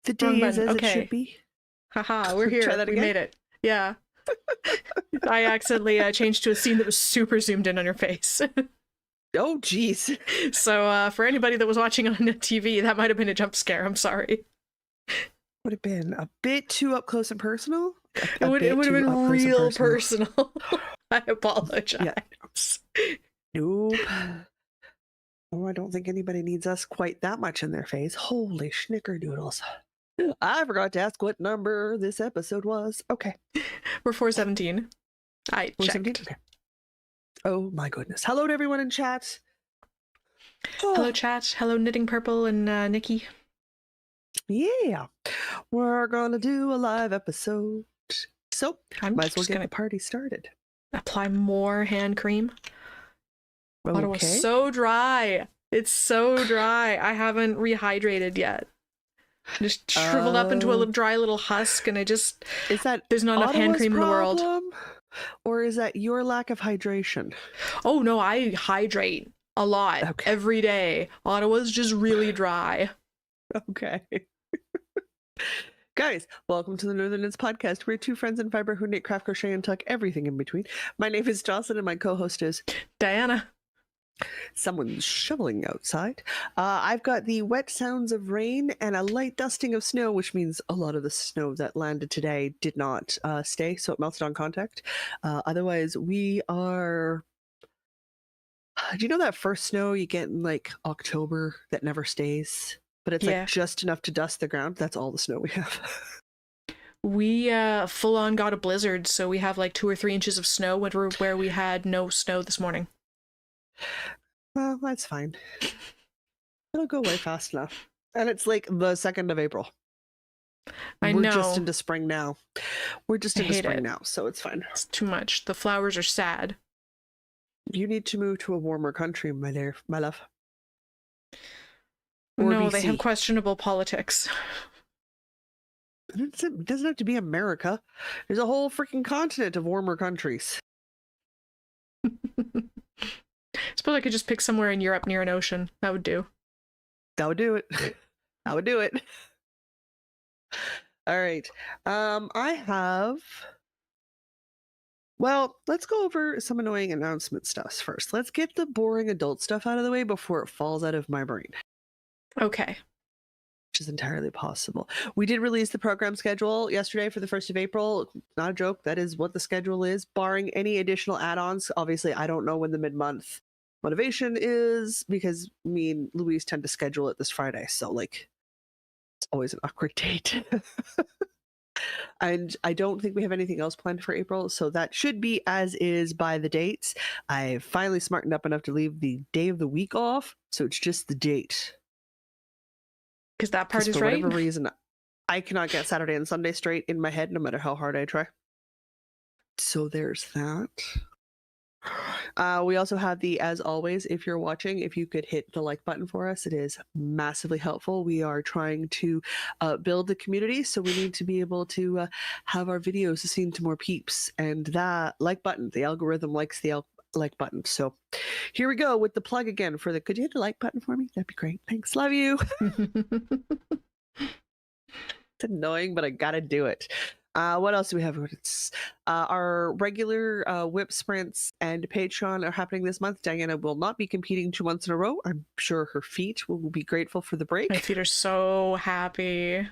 The Wrong day is button. as it should Okay. be. Haha, we're here. Try that We again? made it. Yeah. I accidentally changed to a scene that was super zoomed in on your face. Oh, geez. So for anybody that was watching on TV, that might have been a jump scare. I'm sorry. Would have been a bit too up close and personal. It would have been Up close and real personal. I apologize. Nope. Oh, I don't think anybody needs us quite that much in their face. Holy schnickerdoodles. I forgot to ask what number this episode was. Okay. We're 417. I 417? checked. Okay. Oh my goodness. Hello to everyone in chat. Hello, chat. Hello, Knitting Purple and Nikki. Yeah. We're gonna do a live episode. So, I'm might as well just get gonna the party started. apply more hand cream. Ottawa's Okay. so dry. It's so dry. I haven't rehydrated yet. Just shriveled up into a little dry little husk, and Is that there's not enough hand Ottawa's cream in the world. problem? Or is that your lack of hydration? Oh no, I hydrate a lot every day. Ottawa's just really dry. Okay. Guys, welcome to the Northern Knits Podcast. We're two friends in fiber who knit, craft, crochet, and tuck everything in between. My name is Jocelyn, and my co-host is Diana. Someone's shoveling outside. I've got the wet sounds of rain and a light dusting of snow, which means a lot of the snow that landed today did not stay, so it melted on contact. Otherwise, we are... Do you know that first snow you get in like October that never stays? But it's like just enough to dust the ground. That's all the snow we have. We full on got a blizzard, so we have like 2 or 3 inches of snow where we had no snow this morning. Well, that's fine. It'll go away fast enough. And it's like the 2nd of April. We're just into spring now. We're just into spring now, so it's fine. It's too much. The flowers are sad. You need to move to a warmer country, my dear, my love. Or no, BC. They have questionable politics. It doesn't have to be America. There's a whole freaking continent of warmer countries. Suppose I could just pick somewhere in Europe near an ocean. That would do. That would do it. That would do it. All right. I have... Well, let's go over some annoying announcement stuff first. Let's get the boring adult stuff out of the way before it falls out of my brain. Okay. Which is entirely possible. We did release the program schedule yesterday for the 1st of April. Not a joke. That is what the schedule is, barring any additional add-ons. Obviously, I don't know when the mid-month motivation is because me and Louise tend to schedule it this Friday. So, like, it's always an awkward date. And I don't think we have anything else planned for April. So that should be as is by the dates. I finally smartened up enough to leave the day of the week off. So it's just the date. Because that part is for right. For whatever reason, I cannot get Saturday and Sunday straight in my head, no matter how hard I try. So there's that. We also have the, as always, if you're watching, if you could hit the like button for us, it is massively helpful. We are trying to build the community, so we need to be able to have our videos seen to more peeps. And that like button, the algorithm likes the like button. So here we go with the plug again for the, could you hit the like button for me? That'd be great. Thanks. Love you. It's annoying, but I gotta do it. What else do we have? It's our regular whip sprints and Patreon are happening this month. Diana will not be competing 2 months in a row. I'm sure her feet will be grateful for the break. My feet are so happy.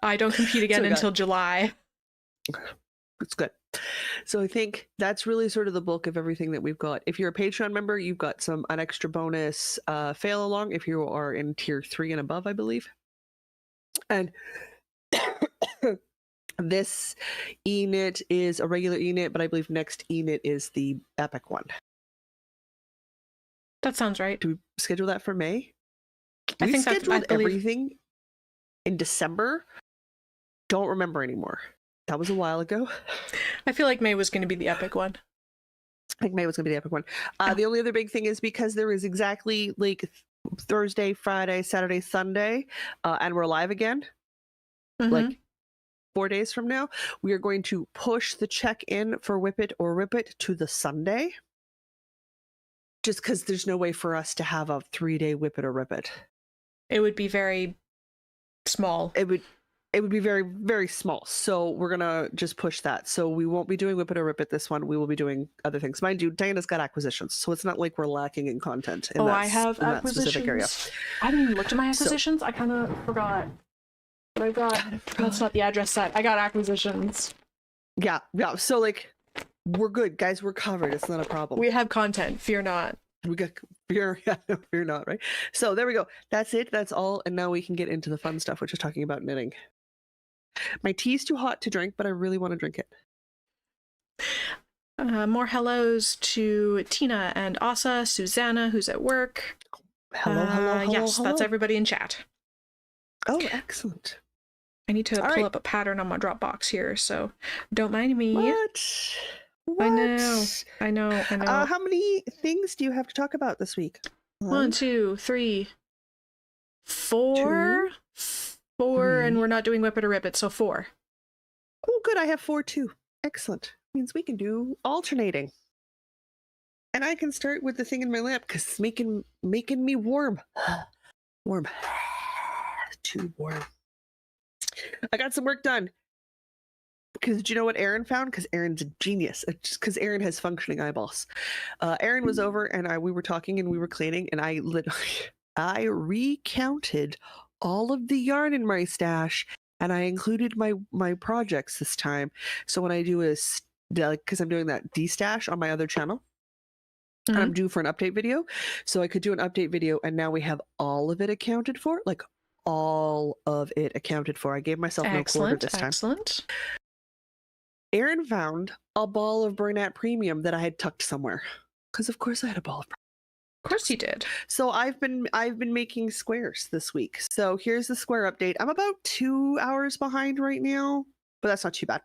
I don't compete again until July. It's good. So I think that's really sort of the bulk of everything that we've got. If you're a Patreon member, you've got an extra bonus fail along if you are in tier 3 and above, I believe. And this e-knit is a regular e-knit, but I believe next e-knit is the epic one. That sounds right. Do we schedule that for May? I think scheduled everything in December. Don't remember anymore. That was a while ago. I feel like May was going to be the epic one. I think May was going to be the epic one. The only other big thing is because there is exactly like Thursday, Friday, Saturday, Sunday, and we're live again. Like 4 days from now, we are going to push the check-in for Whip It or Rip It to the Sunday. Just because there's no way for us to have a 3-day Whip It or Rip It. It would be very small. It would be very, very small. So we're gonna just push that. So we won't be doing Whip It or Rip It this one. We will be doing other things. Mind you, Diana's got acquisitions, so it's not like we're lacking in content in I have in that specific area. acquisitions. I haven't even looked at my acquisitions. I kind of forgot. But I got, that's not the address set. I got acquisitions. Yeah. So like, we're good, guys. We're covered. It's not a problem. We have content. Fear not. We got fear. Yeah, fear not. Right. So there we go. That's it. That's all. And now we can get into the fun stuff, which is talking about knitting. My tea's too hot to drink, but I really want to drink it. More hellos to Tina and Asa, Susanna, who's at work. Hello. Yes, that's everybody in chat. Oh, excellent. I need to pull up a pattern on my Dropbox here, so don't mind me. What? I know. How many things do you have to talk about this week? 1, 2, 3, 4. 4, and we're not doing Whip It or Rip It, so 4. Oh, good. I have 4 too. Excellent. Means we can do alternating. And I can start with the thing in my lap because it's making me warm. Warm. Too warm. I got some work done. Because do you know what Aaron found? Because Aaron's a genius. Just because Aaron has functioning eyeballs. Aaron was over and we were talking and we were cleaning and I recounted all of the yarn in my stash and I included my projects this time. So when I do because I'm doing that destash on my other channel, and I'm due for an update video. So I could do an update video and now we have all of it accounted for. Like all of it accounted for. I gave myself no quarter this time. Excellent. Aaron found a ball of Bernat Premium that I had tucked somewhere. Because of course I had a ball of. Of course you did. So I've been making squares this week. So here's the square update. I'm about 2 hours behind right now, but that's not too bad.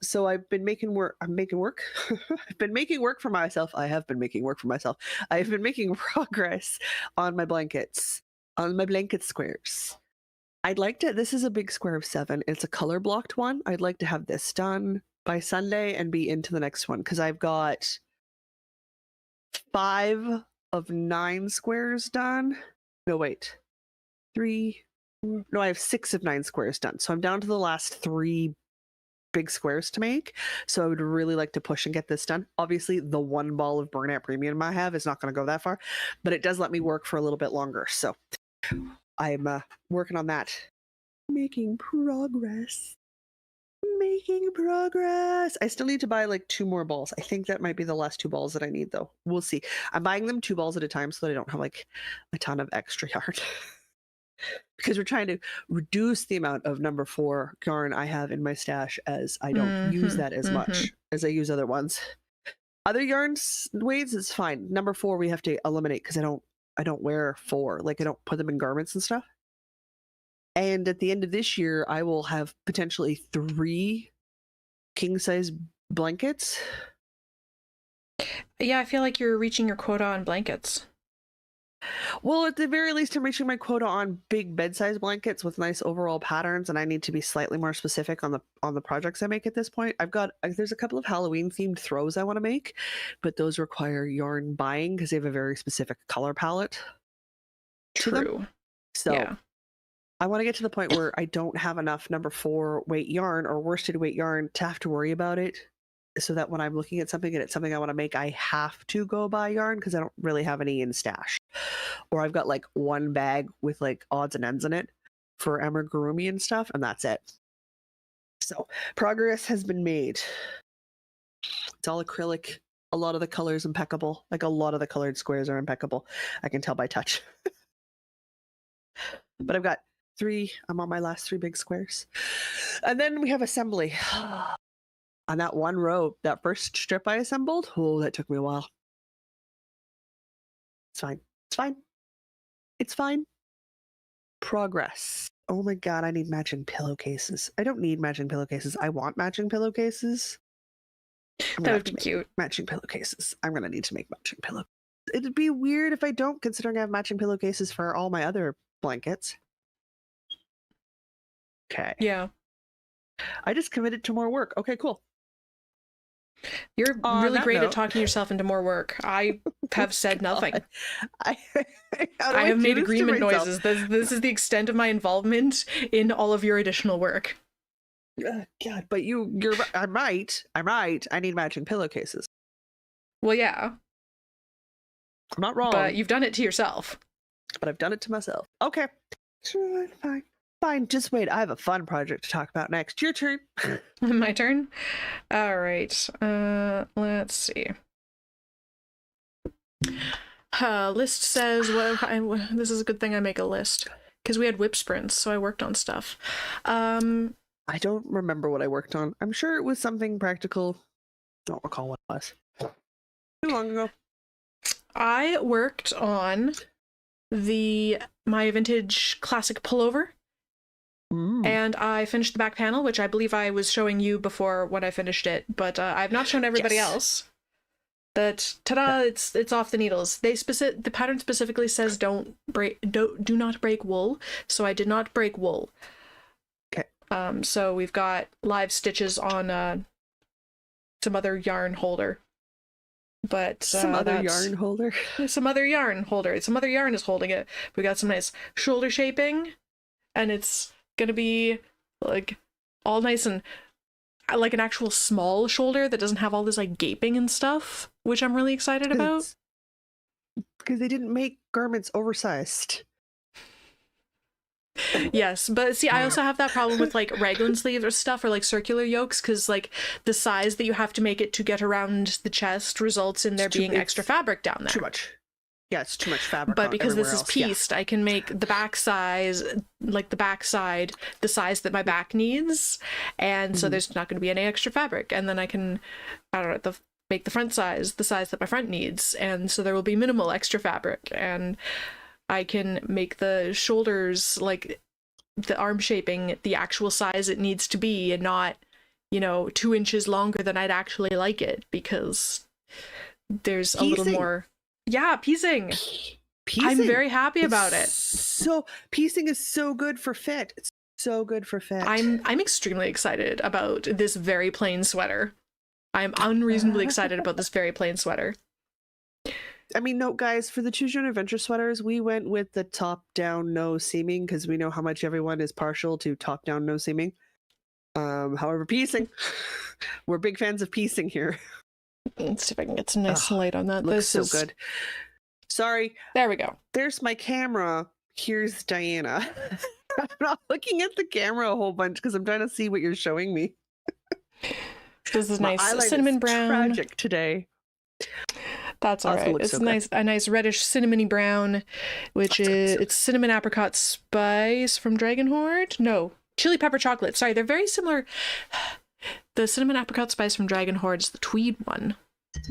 So I've been making work. I'm making work. I've been making work for myself. I have been making work for myself. I've been making progress on my blankets, on my blanket squares. I'd like to, this is a big square of 7. It's a color blocked one. I'd like to have this done by Sunday and be into the next one because I've got 5 of 9 squares done. No, wait. 3, 4, no, I have 6 of 9 squares done. So I'm down to the last 3 big squares to make. So I would really like to push and get this done. Obviously, the 1 ball of Bernat Premium I have is not going to go that far, but it does let me work for a little bit longer. So I'm working on that. Making progress. I still need to buy like 2 more balls. I think that might be the last 2 balls that I need though. We'll see. I'm buying them 2 balls at a time so that I don't have like a ton of extra yarn. Because we're trying to reduce the amount of number 4 yarn I have in my stash as I don't use that as much as I use other ones. Other yarns waves is fine. Number 4 we have to eliminate because I don't wear 4. Like I don't put them in garments and stuff. And at the end of this year, I will have potentially 3 king size blankets. Yeah, I feel like you're reaching your quota on blankets. Well, at the very least, I'm reaching my quota on big bed size blankets with nice overall patterns, and I need to be slightly more specific on the projects I make at this point. There's a couple of Halloween themed throws I want to make, but those require yarn buying because they have a very specific color palette. True. So yeah. I want to get to the point where I don't have enough number 4 weight yarn or worsted weight yarn to have to worry about it, so that when I'm looking at something and it's something I want to make, I have to go buy yarn because I don't really have any in stash. Or I've got like 1 bag with like odds and ends in it for amigurumi and stuff, and that's it. So progress has been made. It's all acrylic. A lot of the colors impeccable. Like a lot of the colored squares are impeccable. I can tell by touch. But I've got 3. I'm on my last 3 big squares. And then we have assembly. On that 1 row, that first strip I assembled, that took me a while. It's fine. It's fine. It's fine. Progress. Oh my god, I need matching pillowcases. I don't need matching pillowcases. I want matching pillowcases. That would be cute. Matching pillowcases. I'm gonna need to make matching pillowcases. It'd be weird if I don't, considering I have matching pillowcases for all my other blankets. Okay. Yeah. I just committed to more work. Okay, cool. You're On really that great at note- talking yourself into more work. I have said nothing. I, how do I have do made this to agreement myself? noises. This is the extent of my involvement in all of your additional work. God, but you're right. I'm right. I need matching pillowcases. Well, yeah, I'm not wrong, but you've done it to yourself. but I've done it to myself. Okay. Sure, fine. Just wait. I have a fun project to talk about next. Your turn. My turn. All right. Let's see. List says this is a good thing I make a list because we had whip sprints, so I worked on stuff. I don't remember what I worked on. I'm sure it was something practical. Don't recall what it was. Too long ago. I worked on my vintage classic pullover, and I finished the back panel, which I believe I was showing you before when I finished it, but I've not shown everybody else. That ta-da! It's off the needles. The pattern specifically says do not break wool, so I did not break wool. Okay. So we've got live stitches on some other yarn holder, but some other yarn holder. Some other yarn holder. Some other yarn is holding it. We got some nice shoulder shaping, and it's gonna be like all nice and like an actual small shoulder that doesn't have all this like gaping and stuff, which I'm really excited about. Because they didn't make garments oversized. Yes, but see, I also have that problem with like raglan sleeves or stuff, or like circular yokes, because like the size that you have to make it to get around the chest results in there being extra fabric down there. Too much. Yeah, it's too much fabric. But because this is pieced, I can make the back size, like the back side, the size that my back needs, and so there's not going to be any extra fabric. And then I can, I don't know, make the front size the size that my front needs, and so there will be minimal extra fabric. And I can make the shoulders, like the arm shaping, the actual size it needs to be, and not, 2 inches longer than I'd actually like it, because there's a little more. Yeah, piecing. I'm very happy about it. So piecing is so good for fit. It's so good for fit. I'm extremely excited about this very plain sweater. I'm unreasonably excited about this very plain sweater. I mean, no, guys, for the Choose Your Own Adventure sweaters, we went with the top-down, no seaming, because we know how much everyone is partial to top-down, no seaming. However, piecing, we're big fans of piecing here. Let's see if I can get some nice light on that. Looks so good. Sorry. There we go. There's my camera. Here's Diana. I'm not looking at the camera a whole bunch because I'm trying to see what you're showing me. This is nice cinnamon brown. Tragic today. That's all right. It's a nice reddish cinnamony brown, which it's cinnamon apricot spice from Dragonhoard. No, chili pepper chocolate. Sorry, they're very similar. The cinnamon apricot spice from Dragonhoard is the tweed one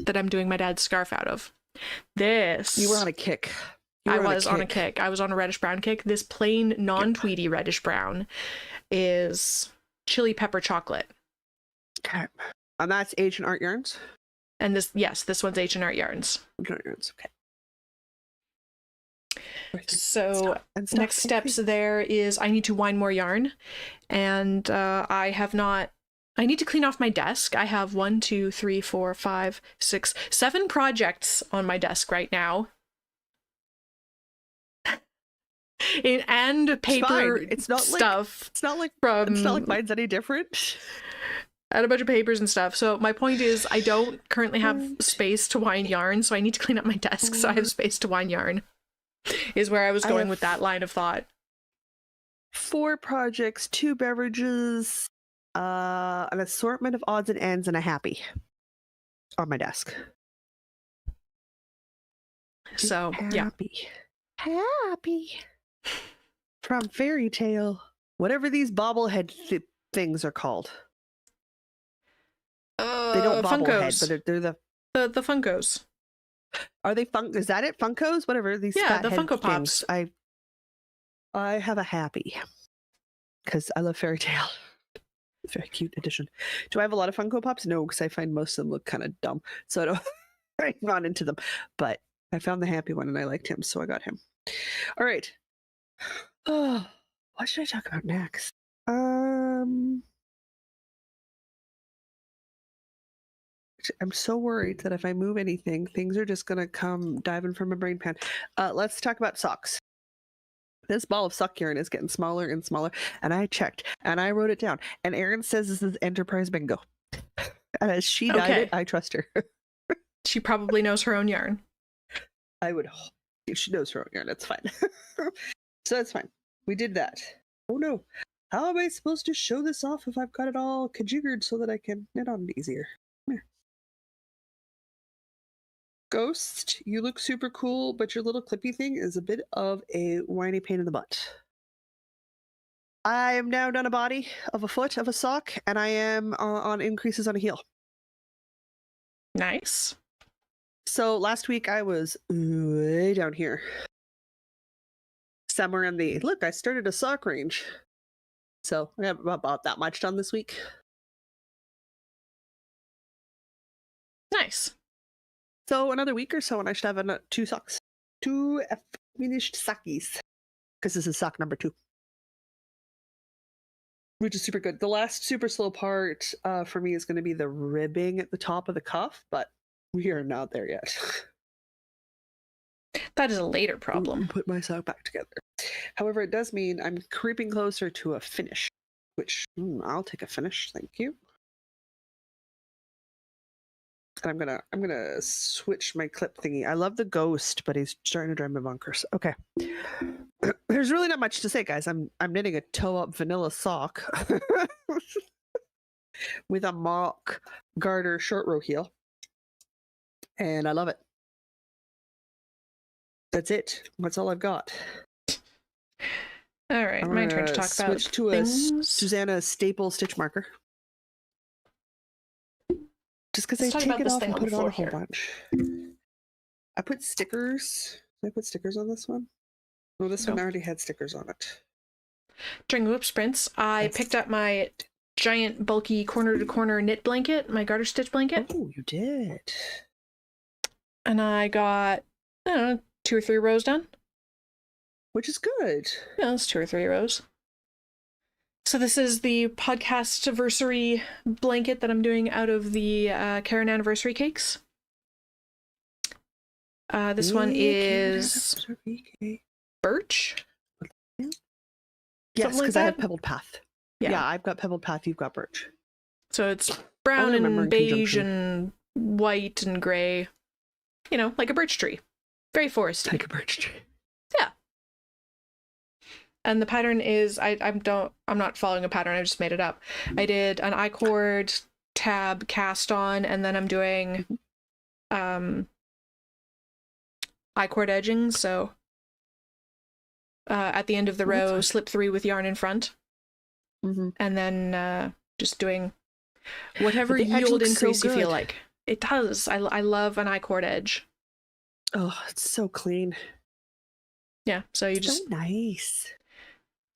that I'm doing my dad's scarf out of. This. You were on a kick. I was on a kick. I was on a reddish brown kick. This plain non-tweedy reddish brown is chili pepper chocolate. Okay. And that's Ancient Art Yarns? And this one's Ancient Art Yarns. Art Yarns, okay. So next steps there is I need to wind more yarn, and I need to clean off my desk. I have 1, 2, 3, 4, 5, 6, 7 projects on my desk right now. And paper it's not stuff. It's not like mine's any different. And a bunch of papers and stuff. So my point is I don't currently have space to wind yarn, so I need to clean up my desk so I have space to wind yarn. Is where I was going with that line of thought. 4 projects, 2 beverages, an assortment of odds and ends, and a happy on my desk. So happy from Fairy Tale, whatever these bobblehead things are called. They don't bobblehead, but they're the Funkos. Are they Is that it? Funkos? Whatever these. Yeah, the Funko Pops. I have a happy because I love Fairy Tale. Very cute addition. Do I have a lot of Funko Pops? No, because I find most of them look kind of dumb, so I don't. I'm not into them. But I found the happy one and I liked him, so I got him. All right. Oh, what should I talk about next? I'm so worried that if I move anything, things are just gonna come diving from my brain pan. Let's talk about socks. This ball of sock urine is getting smaller and smaller, and I checked and I wrote it down. And Erin says this is Enterprise bingo, and as she dyed Okay. it, I trust her. She probably knows her own yarn. I would hope if she knows her own yarn. That's fine. So that's fine. We did that. Oh no. How am I supposed to show this off if I've got it all configured so that I can knit on it easier? Come here. Ghost, you look super cool, but your little clippy thing is a bit of a whiny pain in the butt. I am now done a body of a foot of a sock, and I am on increases on a heel. Nice. So last week I was way down here. Somewhere in the, look, I started a sock range. So I have about that much done this week. Nice. So another week or so, and I should have two socks. Two finished sockies. Because this is sock number 2. Which is super good. The last super slow part for me is going to be the ribbing at the top of the cuff, but we are not there yet. That is a later problem. Put my sock back together. However, it does mean I'm creeping closer to a finish, which I'll take a finish, thank you. And I'm gonna switch my clip thingy. I love the ghost, but he's starting to drive me bonkers. Okay. There's really not much to say, guys. I'm knitting a toe-up vanilla sock with a mock garter short row heel, and I love it. That's it. That's all I've got. All right, my turn to talk about switch to things. a Susanna staple stitch marker. Just because I Let's talk take about it this off thing and on put the it on a floor whole here. bunch. I put stickers. Did I put stickers on this one? No, this one No. already had stickers on it. During whip sprints, I That's- picked up my giant, bulky corner-to-corner knit blanket, my garter stitch blanket, Oh, you did. and I got, I don't know, 2 or 3 rows done. Which is good. Yeah, it's 2 or 3 rows. So this is the podcast anniversary blanket that I'm doing out of the Karen anniversary cakes. This one is birch. Yes, Something like because I have that? pebbled path. Yeah, I've got pebbled path. You've got birch. So it's brown remember in and beige conjunction. and white and gray. You know, like a birch tree. Very foresty. Like a birch tree. And the pattern is I'm not following a pattern, I just made it up. I did an I-cord tab cast on, and then I'm doing I-cord edging, so at the end of the Oh, that's row, nice. slip 3 with yarn in front, Mm-hmm. and then just doing whatever But the edge yield looks so increase you feel good. like. It does. I love an I-cord edge. Oh, it's so clean. Yeah, so you It's just so nice.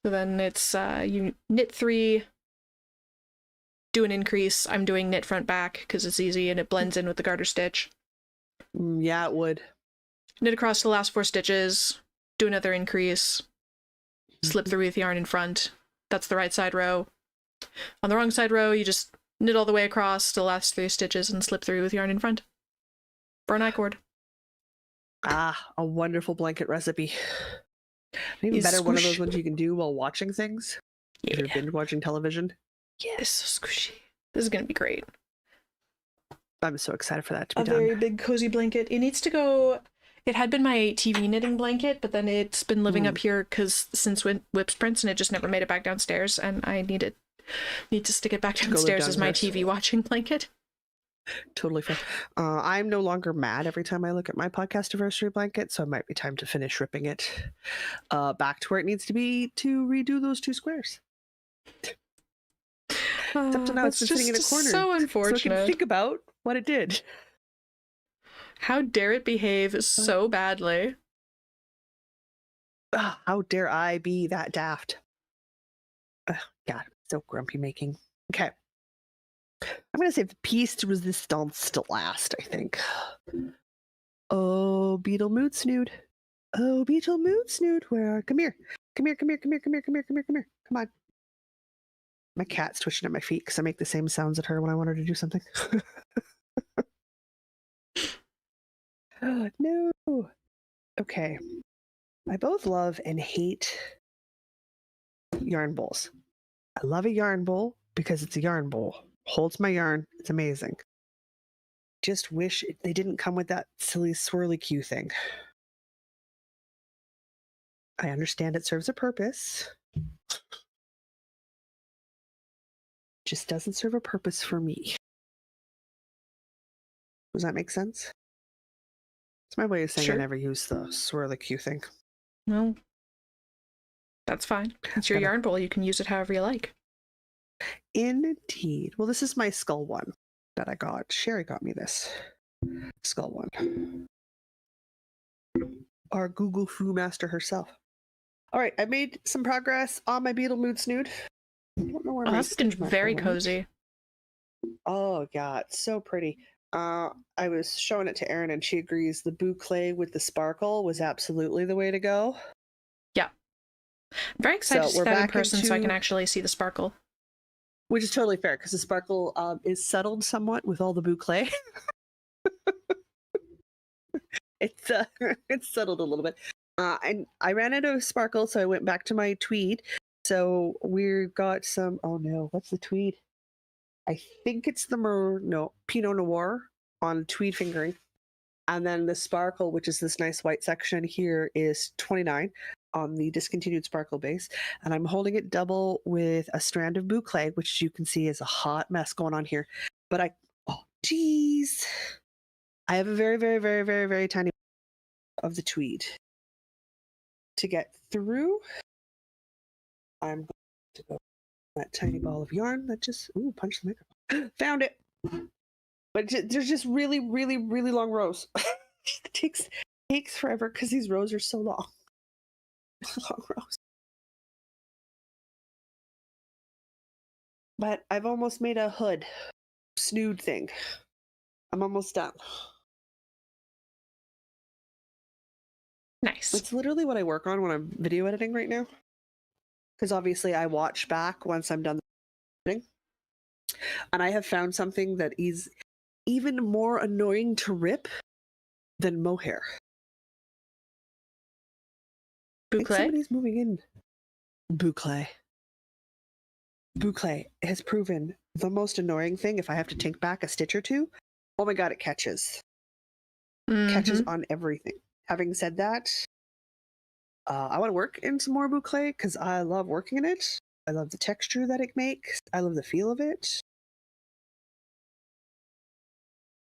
so then it's you knit 3, do an increase. I'm doing knit front back because it's easy and it blends in with the garter stitch. Yeah, it would. Knit across the last 4 stitches, do another increase, slip 3 with yarn in front. That's the right side row. On the wrong side row, you just knit all the way across the last 3 stitches and slip 3 with yarn in front. For an I-cord. Ah, a wonderful blanket recipe. Even Is better, one of those squish- ones you can do while watching things. If you're Yeah. binge watching television. Yes, so squishy. This is gonna be great. I'm so excited for that to be A done. very big cozy blanket. It needs to go. It had been my TV knitting blanket, but then it's been living up here because since whip sprints, and it just never made it back downstairs, and I need to stick it back To go live downstairs as my downstairs. TV watching blanket. Totally fair. I'm no longer mad every time I look at my podcast anniversary blanket, so it might be time to finish ripping it back to where it needs to be to redo those 2 squares. Except now it's been sitting in a corner. So So I can unfortunate. think about what it did. How dare it behave so badly? How dare I be that daft? God, I'm so grumpy making. Okay. I'm going to save the piece de resistance to last, I think. Oh, Beetle Mood Snood. Oh, Beetle Mood Snood. Where? Come here. Come here, come here, come here, come here, come here, come here, come here. Come on. My cat's twitching at my feet because I make the same sounds at her when I want her to do something. No. Okay. I both love and hate yarn bowls. I love a yarn bowl because it's a yarn bowl. Holds my yarn. It's amazing. Just wish they didn't come with that silly swirly Q thing. I understand it serves a purpose. Just doesn't serve a purpose for me. Does that make sense? It's my way of saying Sure. I never use the swirly Q thing. No, that's fine. It's your Gotta- yarn bowl. You can use it however you like. Indeed. Well, this is my skull one that I got. Sherry got me this skull one. Our Google Foo master herself. All right, I made some progress on my beetle mood snood. I don't know where Oh, my that's looking stitch marker very went. cozy. Oh god, so pretty. I was showing it to Erin and she agrees the boucle with the sparkle was absolutely the way to go. Yeah. I'm very excited So to see we're that in back person so I can into- actually see the sparkle. Which is totally fair because the sparkle is settled somewhat with all the boucle. It's it's settled a little bit. And I ran out of sparkle, so I went back to my tweed. So we've got some. Oh no, what's the tweed? I think it's the Pinot Noir on tweed fingering, and then the sparkle, which is this nice white section here, is 29 on the discontinued sparkle base, and I'm holding it double with a strand of boucle, which you can see is a hot mess going on here. But oh geez, I have a very, very, very, very, very tiny of the tweed to get through. I'm going to go that tiny ball of yarn that just punched the microphone. Found it, but there's just really, really, really long rows. It takes forever because these rows are so long. Long rows. But I've almost made a hood snood thing. I'm almost done. Nice. It's literally what I work on when I'm video editing right now. Because obviously I watch back once I'm done editing. And I have found something that is even more annoying to rip than mohair. I think Boucle? somebody's moving in. Boucle. Boucle has proven the most annoying thing if I have to take back a stitch or two. Oh my god, it catches. Catches Mhm. on everything. Having said that, I want to work in some more boucle because I love working in it. I love the texture that it makes. I love the feel of it.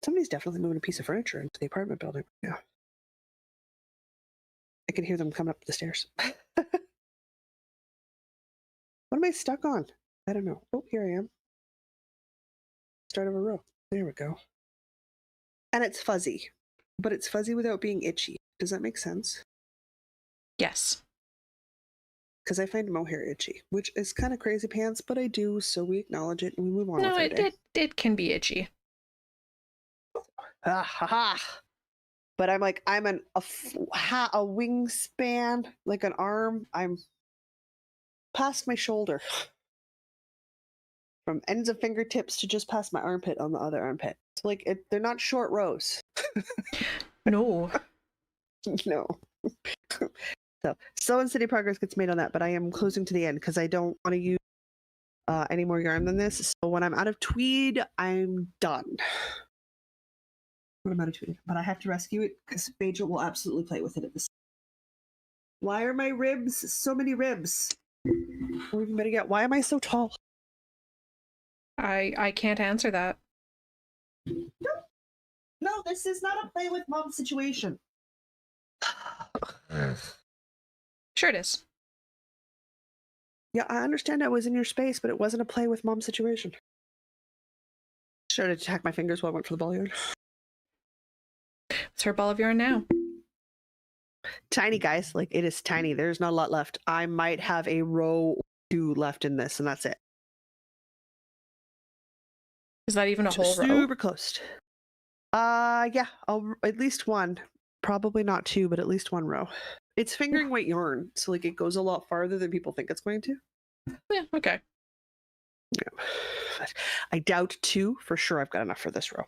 Somebody's definitely moving a piece of furniture into the apartment building. Yeah. I can hear them coming up the stairs. What am I stuck on? I don't know. Oh, here I am. Start of a row. There we go. And it's fuzzy, but it's fuzzy without being itchy. Does that make sense? Yes. Because I find mohair itchy, which is kind of crazy pants, but I do, so we acknowledge it and we move on No, with our day. it can be itchy. Ah, ha, ha. But I'm like, I'm a wingspan, like an arm. I'm past my shoulder. From ends of fingertips to just past my armpit on the other armpit. So like, they're not short rows. No. No. So in City progress gets made on that, but I am closing to the end because I don't want to use any more yarn than this. So when I'm out of tweed, I'm done. When I'm out of tweed, but I have to rescue it because Phaedra will absolutely play with it at this. Why are my ribs so many ribs? Or even better yet, why am I so tall? I can't answer that. No, this is not a play with mom situation. Sure it is. Yeah, I understand I was in your space, but it wasn't a play with mom situation. Sure to attack my fingers while I went for the ball yarn. It's her ball of yarn now. Tiny, guys. Like, it is tiny. There's not a lot left. I might have a row or two left in this, and that's it. Is that even a whole row? Super close. Yeah, at least one. Probably not two, but at least one row. It's fingering weight yarn, so like it goes a lot farther than people think it's going to. Yeah, okay. Yeah. But I doubt two for sure. I've got enough for this row.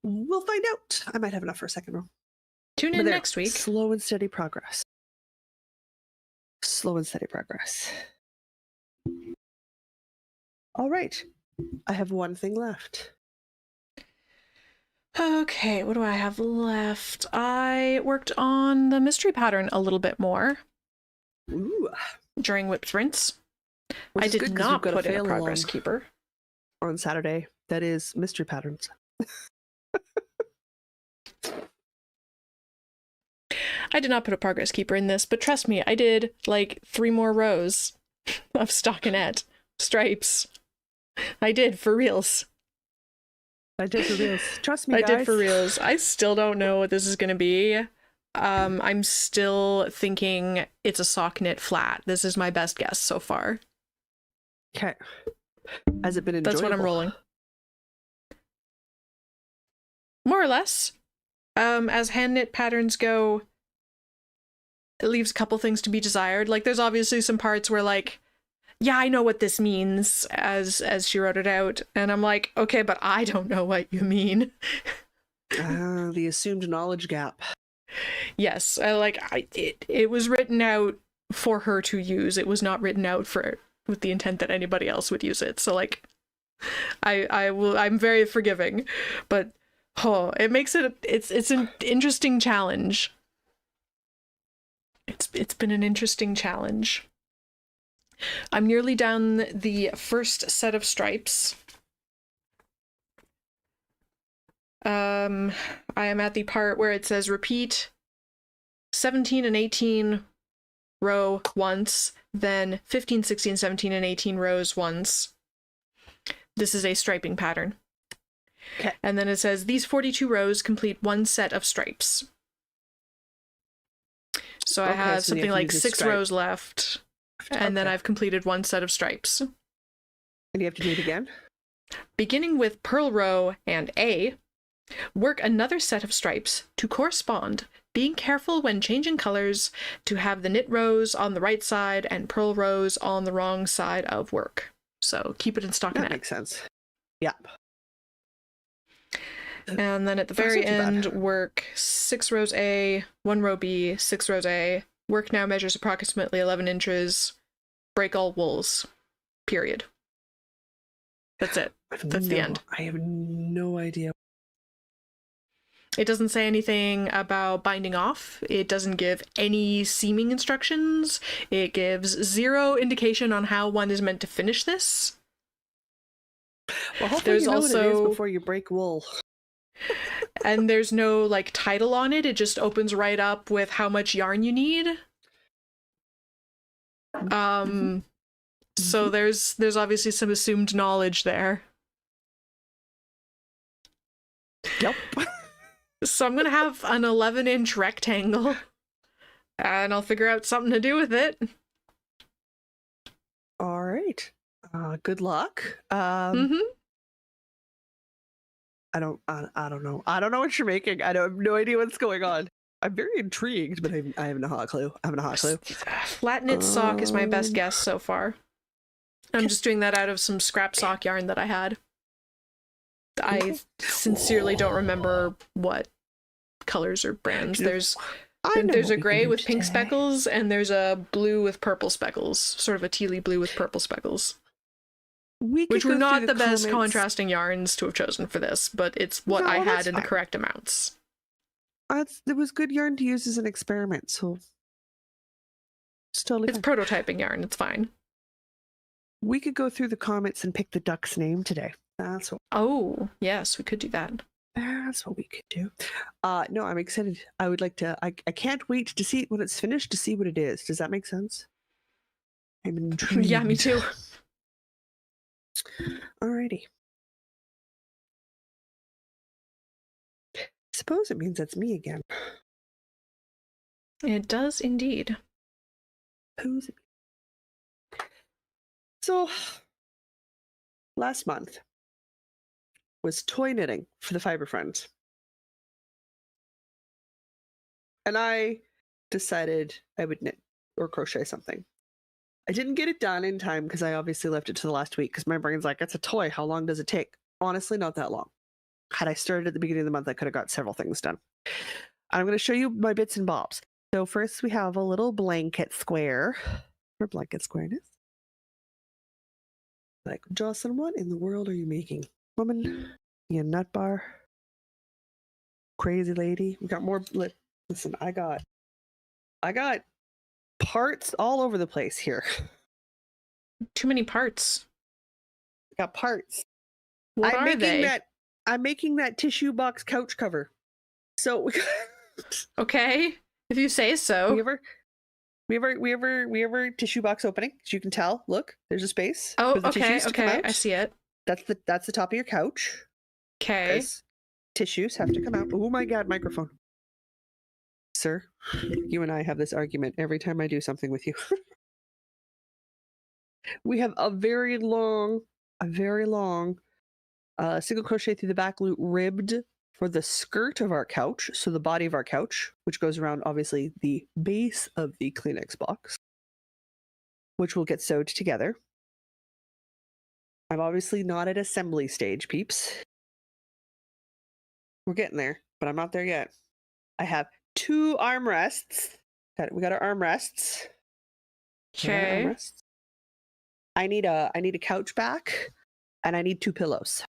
We'll find out. I might have enough for a second row. Tune But in there, next week. slow and steady progress. Slow and steady progress. All right. I have one thing left. Okay, what do I have left? I worked on the mystery pattern a little bit more Ooh. during Whip Sprints. Which I is did good 'cause not you've got put in a fail progress along keeper. on Saturday. That is mystery patterns. I did not put a progress keeper in this, but trust me, I did like 3 more rows of stockinette stripes. I did for reals. I did for reals. Trust me, I guys. did for reals. I still don't know what this is going to be. I'm still thinking it's a sock knit flat. This is my best guess so far. Okay. Has it been enjoyable? That's what I'm rolling. More or less. As hand knit patterns go, it leaves a couple things to be desired. Like there's obviously some parts where like, yeah, I know what this means as she wrote it out. And I'm like, okay, but I don't know what you mean. The assumed knowledge gap. Yes, it was written out for her to use. It was not written out with the intent that anybody else would use it. So like I'm very forgiving, but it makes it's an interesting challenge. It's been an interesting challenge. I'm nearly down the first set of stripes. I am at the part where it says repeat 17 and 18 row once, then 15, 16, 17, and 18 rows once. This is a striping pattern. Okay. And then it says these 42 rows complete 1 set of stripes. So I have so you something have to like use a 6 stripe. rows left, and then Okay. I've completed 1 set of stripes. And you have to do it again? Beginning with purl row and A, work another set of stripes to correspond, being careful when changing colors to have the knit rows on the right side and purl rows on the wrong side of work. So keep it in That stockinette. makes sense. Yeah. And then at the That's very not too bad. end, work 6 rows A, 1 row B, 6 rows A. Work now measures approximately 11 inches. Break all wools. Period. That's it. That's the end. I have no idea. It doesn't say anything about binding off. It doesn't give any seaming instructions. It gives 0 indication on how one is meant to finish this. Well, hopefully There's you know what it also- is before you break wool. And there's no like title on it. It just opens right up with how much yarn you need. So there's obviously some assumed knowledge there. Yep. So I'm gonna have an 11-inch rectangle, and I'll figure out something to do with it. All right. Good luck. Mm-hmm. I don't know. I don't know what you're making. I have no idea what's going on. I'm very intrigued, but I have no clue. I have no clue. Flat knit sock is my best guess so far. I'm Okay. just doing that out of some scrap sock yarn that I had. I sincerely don't remember what colors or brands. There's I know there's what a we gray can do with pink today. speckles, and there's a blue with purple speckles, sort of a tealy blue with purple speckles, We could which were go not through the best comments. contrasting yarns to have chosen for this, but it's what No, I that's had in the fine. correct amounts. It was good yarn to use as an experiment, so it's totally It's fine. prototyping yarn, it's fine. We could go through the comments and pick the duck's name today. That's what Yes, we could do that. we could do. No, I'm excited. I would like to. I can't wait to see it when it's finished to see what it is. Does that make sense? I'm intrigued. Yeah, me too. Alrighty. Suppose it means that's me again. It does indeed. Suppose it- So, last month was toy knitting for the Fiber Friends. And I decided I would knit or crochet something. I didn't get it done in time because I obviously left it to the last week because my brain's like, it's a toy. How long does it take? Honestly, not that long. Had I started at the beginning of the month, I could have got several things done. I'm going to show you my bits and bobs. So first we have a little blanket square for blanket squareness. Like, Jocelyn, what in the world are you making? Woman, you nut bar. Crazy lady. We got more. Listen, I got parts all over the place here. Too many parts. I got parts. What are they? I'm making that tissue box couch cover. So we got Okay, if you say so. we ever tissue box opening, as you can tell. Look, there's a space. Oh, for the okay, tissues to come okay, out. I see it. That's the top of your couch. Okay. Tissues have to come out. Oh my god, microphone. Sir, you and I have this argument every time I do something with you. We have a very long single crochet through the back loop ribbed for the skirt of our couch, so the body of our couch, which goes around obviously the base of the Kleenex box, which will get sewed together. I'm obviously not at assembly stage, peeps. We're getting there, but I'm not there yet. I have 2 armrests. We got our armrests. Okay. I need a couch back, and I need 2 pillows.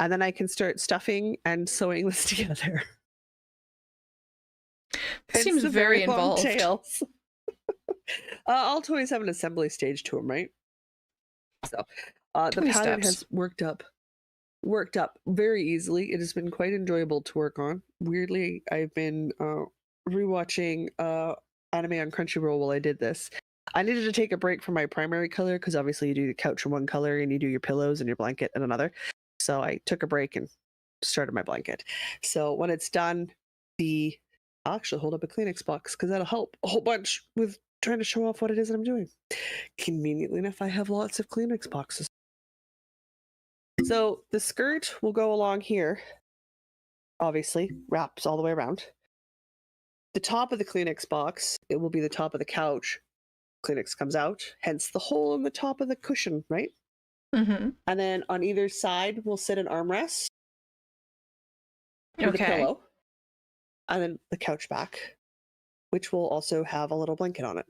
And then I can start stuffing and sewing this together. It seems very involved. Tails. All toys have an assembly stage to them, right? So the pattern has worked up very easily. It has been quite enjoyable to work on. Weirdly, I've been rewatching anime on Crunchyroll while I did this. I needed to take a break from my primary color because obviously you do the couch in one color and you do your pillows and your blanket in another. So I took a break and started my blanket. So when it's done, I'll actually hold up a Kleenex box because that'll help a whole bunch with trying to show off what it is that I'm doing. Conveniently enough, I have lots of Kleenex boxes. So the skirt will go along here, obviously, wraps all the way around. The top of the Kleenex box, it will be the top of the couch. Kleenex comes out, hence the hole in the top of the cushion, right? Mm-hmm. And then on either side will sit an armrest with a pillow, and then the couch back, which will also have a little blanket on it.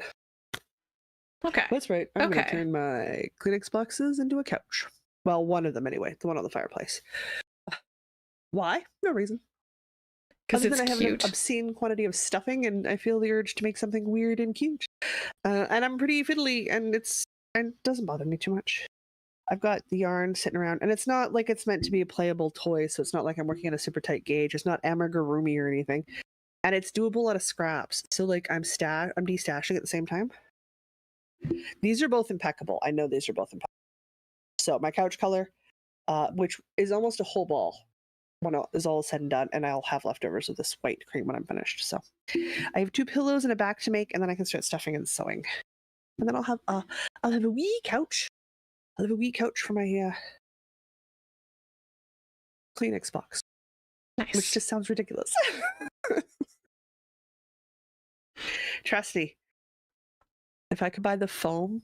Okay. That's right. I'm going to turn my Kleenex boxes into a couch. Well, one of them anyway, the one on the fireplace. Why? No reason. Because it's I have cute. An obscene quantity of stuffing, and I feel the urge to make something weird and cute. And I'm pretty fiddly, and it doesn't bother me too much. I've got the yarn sitting around, and it's not like it's meant to be a playable toy, so it's not like I'm working on a super tight gauge. It's not amigurumi or anything, and it's doable out of scraps. So like I'm destashing at the same time. These are both impeccable. I know these are both impeccable. So my couch color, which is almost a whole ball when it is all said and done, and I'll have leftovers of this white cream when I'm finished. So I have 2 pillows and a back to make, and then I can start stuffing and sewing. And then I'll have a wee couch. I'll have a wee couch for my Kleenex box. Nice. Which just sounds ridiculous. Trust me, if I could buy the foam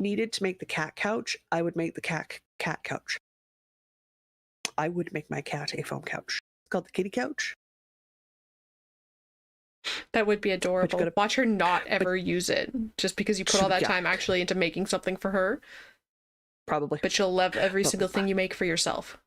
needed to make the cat couch, I would make the cat couch. I would make my cat a foam couch. It's called the kitty couch. That would be adorable. Watch her not ever use it, just because you put all that time actually into making something for her. Probably. But she'll love every single thing you make for yourself.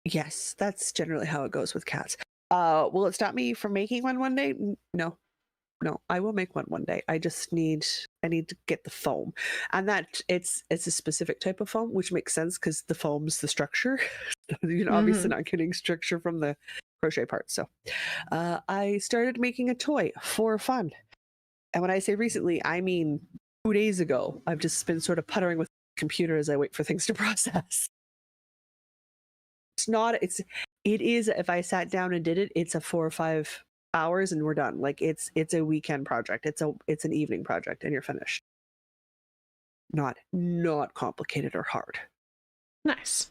Yes, that's generally how it goes with cats. Will it stop me from making one day? No, I will make one day. I need to get the foam, and that it's a specific type of foam, which makes sense because the foam's the structure. You're obviously not getting structure from the crochet part. So I started making a toy for fun, and when I say recently, I mean 2 days ago. I've just been sort of puttering with the computer as I wait for things to process. It is if I sat down and did it, it's a 4 or 5 hours and we're done. Like it's a weekend project. It's an evening project and you're finished. Not complicated or hard. Nice.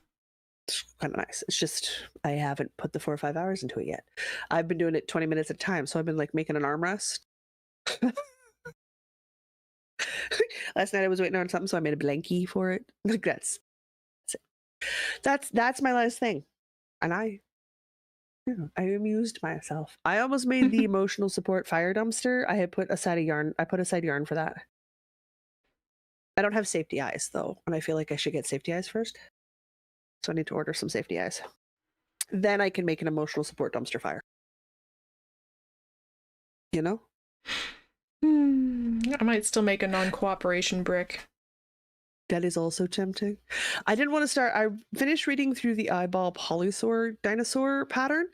It's kind of nice. It's just I haven't put the 4 or 5 hours into it yet. I've been doing it 20 minutes at a time, so I've been like making an armrest. Last night I was waiting on something, so I made a blankie for it. Like that's my last thing. And I amused myself. I almost made the emotional support fire dumpster. I had put aside a yarn. I put aside yarn for that. I don't have safety eyes though, and I feel like I should get safety eyes first. So I need to order some safety eyes. Then I can make an emotional support dumpster fire. You know? I might still make a non-cooperation brick. That is also tempting. I didn't want to start. I finished reading through the eyeball polysaur dinosaur pattern,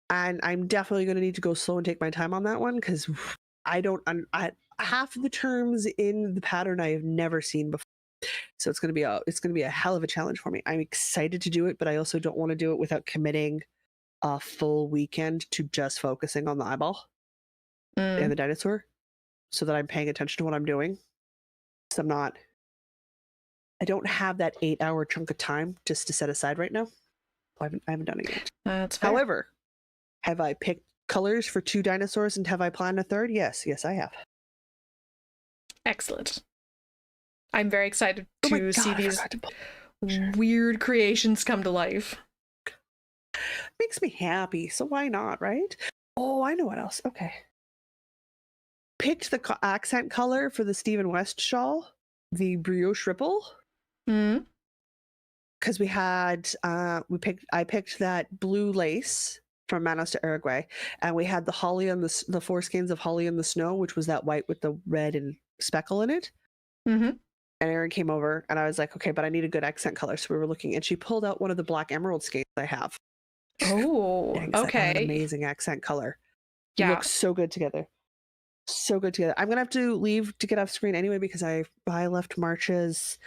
and I'm definitely going to need to go slow and take my time on that one because half of the terms in the pattern I have never seen before. So it's going to be a hell of a challenge for me. I'm excited to do it, but I also don't want to do it without committing a full weekend to just focusing on the eyeball and the dinosaur, so that I'm paying attention to what I'm doing. So I don't have that 8-hour chunk of time just to set aside right now. I haven't done it yet. That's fair. However, have I picked colors for 2 dinosaurs and have I planned a third? Yes, I have. Excellent. I'm very excited to see these Sure. weird creations come to life. Makes me happy, so why not, right? Oh, I know what else. Okay. Picked the accent color for the Stephen West shawl, the brioche ripple. Because we had I picked that blue lace from Manos to Uruguay, and we had the holly on the 4 skeins of holly in the snow, which was that white with the red and speckle in it. And Erin came over, and I was like, okay, but I need a good accent color. So we were looking, and she pulled out one of the black emerald skeins I have. Oh, okay. An amazing accent color. Yeah. Looks so good together. So good together. I'm gonna have to leave to get off screen anyway because I left March's